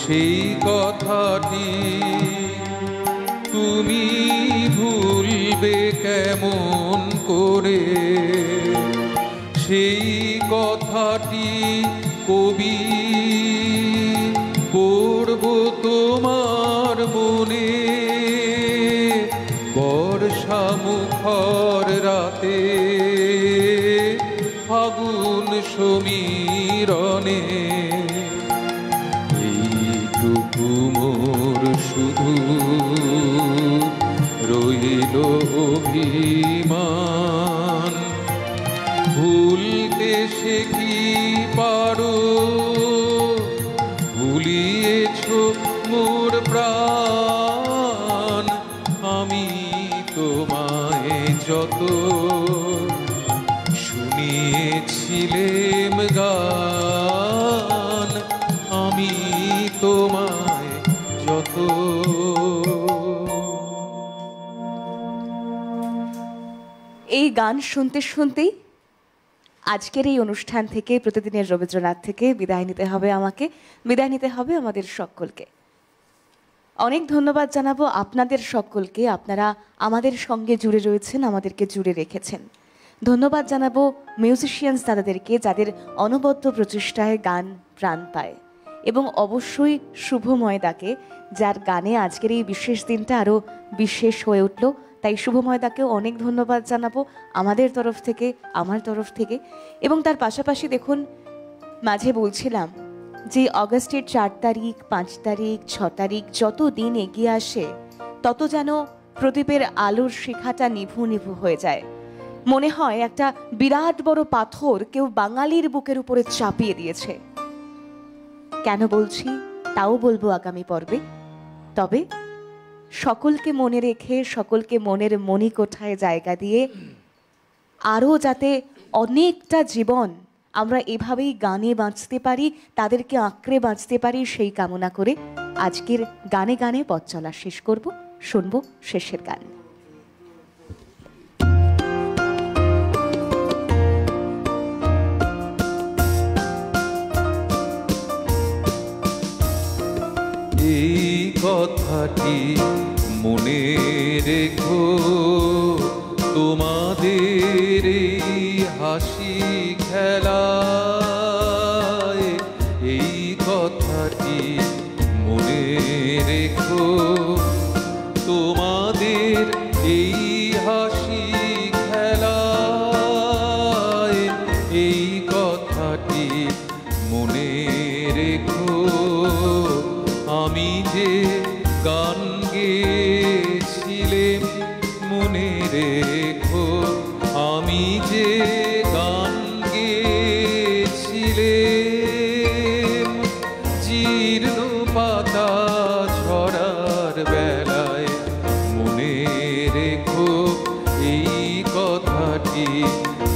সেই কথাটি তুমি ভুলবে কেমন করে, সেই কথাটি কবি পড়ব তোমার মনে, বর্ষা মুখর রাতে ফাগুন সমীরণে, এইটুকু মোর শুধু রইল অভিমান, ভুলতে সে কি পারো, ভুলিয়েছ মোর প্রাণ, আমি তোমায় যত শুনিয়েছিলেম গান, আমি তোমায় যত। এই গান শুনতে শুনতেই আজকের এই অনুষ্ঠান থেকে, প্রতিদিনের রবীন্দ্রনাথ থেকে বিদায় নিতে হবে আমাকে, বিদায় নিতে হবে আমাদের সকলকে। অনেক ধন্যবাদ জানাবো আপনাদের সকলকে, আপনারা আমাদের সঙ্গে জুড়ে রয়েছেন, আমাদেরকে জুড়ে রেখেছেন। ধন্যবাদ জানাবো মিউজিশিয়ানস দাদাদেরকে, যাদের অনবদ্য প্রচেষ্টায় গান প্রাণ পায়, এবং অবশ্যই শুভময়দাকে, যার গানে আজকের এই বিশেষ দিনটা আরও বিশেষ হয়ে উঠল। তাই শুভময়দাকেও অনেক ধন্যবাদ জানাবো আমাদের তরফ থেকে, আমার তরফ থেকে। এবং তার পাশাপাশি দেখুন, মাঝে বলছিলাম যে অগস্টের 4 তারিখ, 5 তারিখ, 6 তারিখ যত দিন এগিয়ে আসে তত যেন প্রদীপের আলোর শিখাটা নিভু নিভু হয়ে যায়। মনে হয় একটা বিরাট বড় পাথর কেউ বাঙালির বুকের উপরে চাপিয়ে দিয়েছে। কেন বলছি তাও বলবো আগামী পর্বে। তবে সকলকে মনে রেখে, সকলকে মনের মণিকোঠায় জায়গা দিয়ে আরও যাতে অনেকটা জীবন আমরা এভাবেই গানে বাঁচতে পারি, তাদেরকে আঁকড়ে বাঁচতে পারি, সেই কামনা করে আজকের গানে গানে পথ চলা শেষ করব। শুনবো শেষের গান। এই কথাটি মনে রেখো, তোমাদের এই হাসি খেলায়, এই কথাটি মনে রেখো, তোমাদের এই হাসি খেলায়, এই কথাটি মনে রেখো। আমি যে গান গেয়েছিলাম মনে রেখো, আমি যে গান গেয়েছিলাম, জীর্ণ পাতা ঝরার বেলায় মনে রেখো, এই কথাটি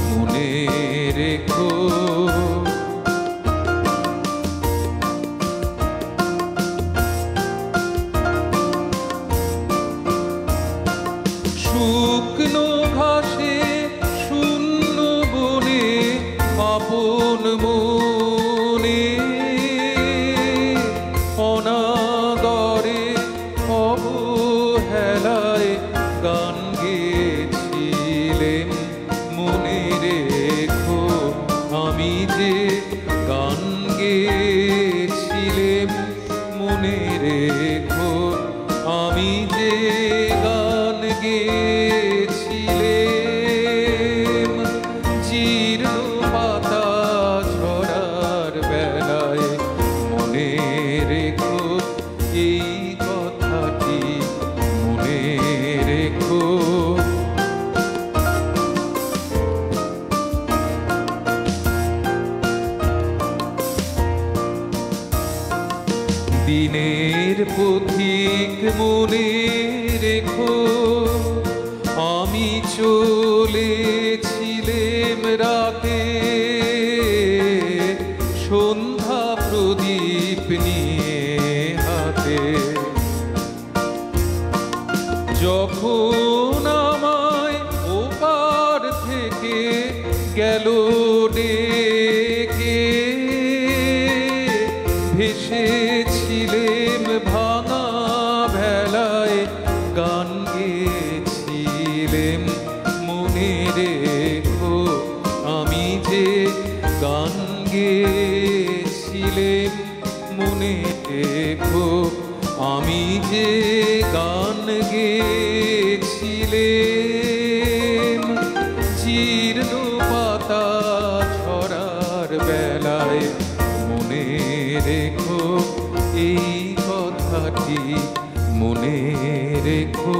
মনে রেখো। শুকনো ঘাসে শূন্য বনে আপন মনে, অনাদরে অবহেলায় গান গেয়েছিলেন মনে রেখো, আমি যে গান গেয়েছিলাম মনে রেখো, আমি যে গান গেয়েছিলাম, জীর্ণ পাতা ঝরার বেলায় মনে রেখো, এই কথাটি মনে রেখো। দিনের পথিক মনে রেখো, আমি চলেছিলাম রাতে, সন্ধ্যা প্রদীপ নিয়ে হাতে, যখন আমায় ওপার থেকে গেল ডেকে, ভেসেছিলেম ভাঙা ভেলায় গান গেয়েছিলেম মনে রেখো, আমি যে গান গেয়েছিলেম মনে রেখো, আমি যে গান গেয়েছিলেম, জীর্ণ পাতা ঝরার বেলায় মনে রেখো, এই কথাটি মনে রেখো।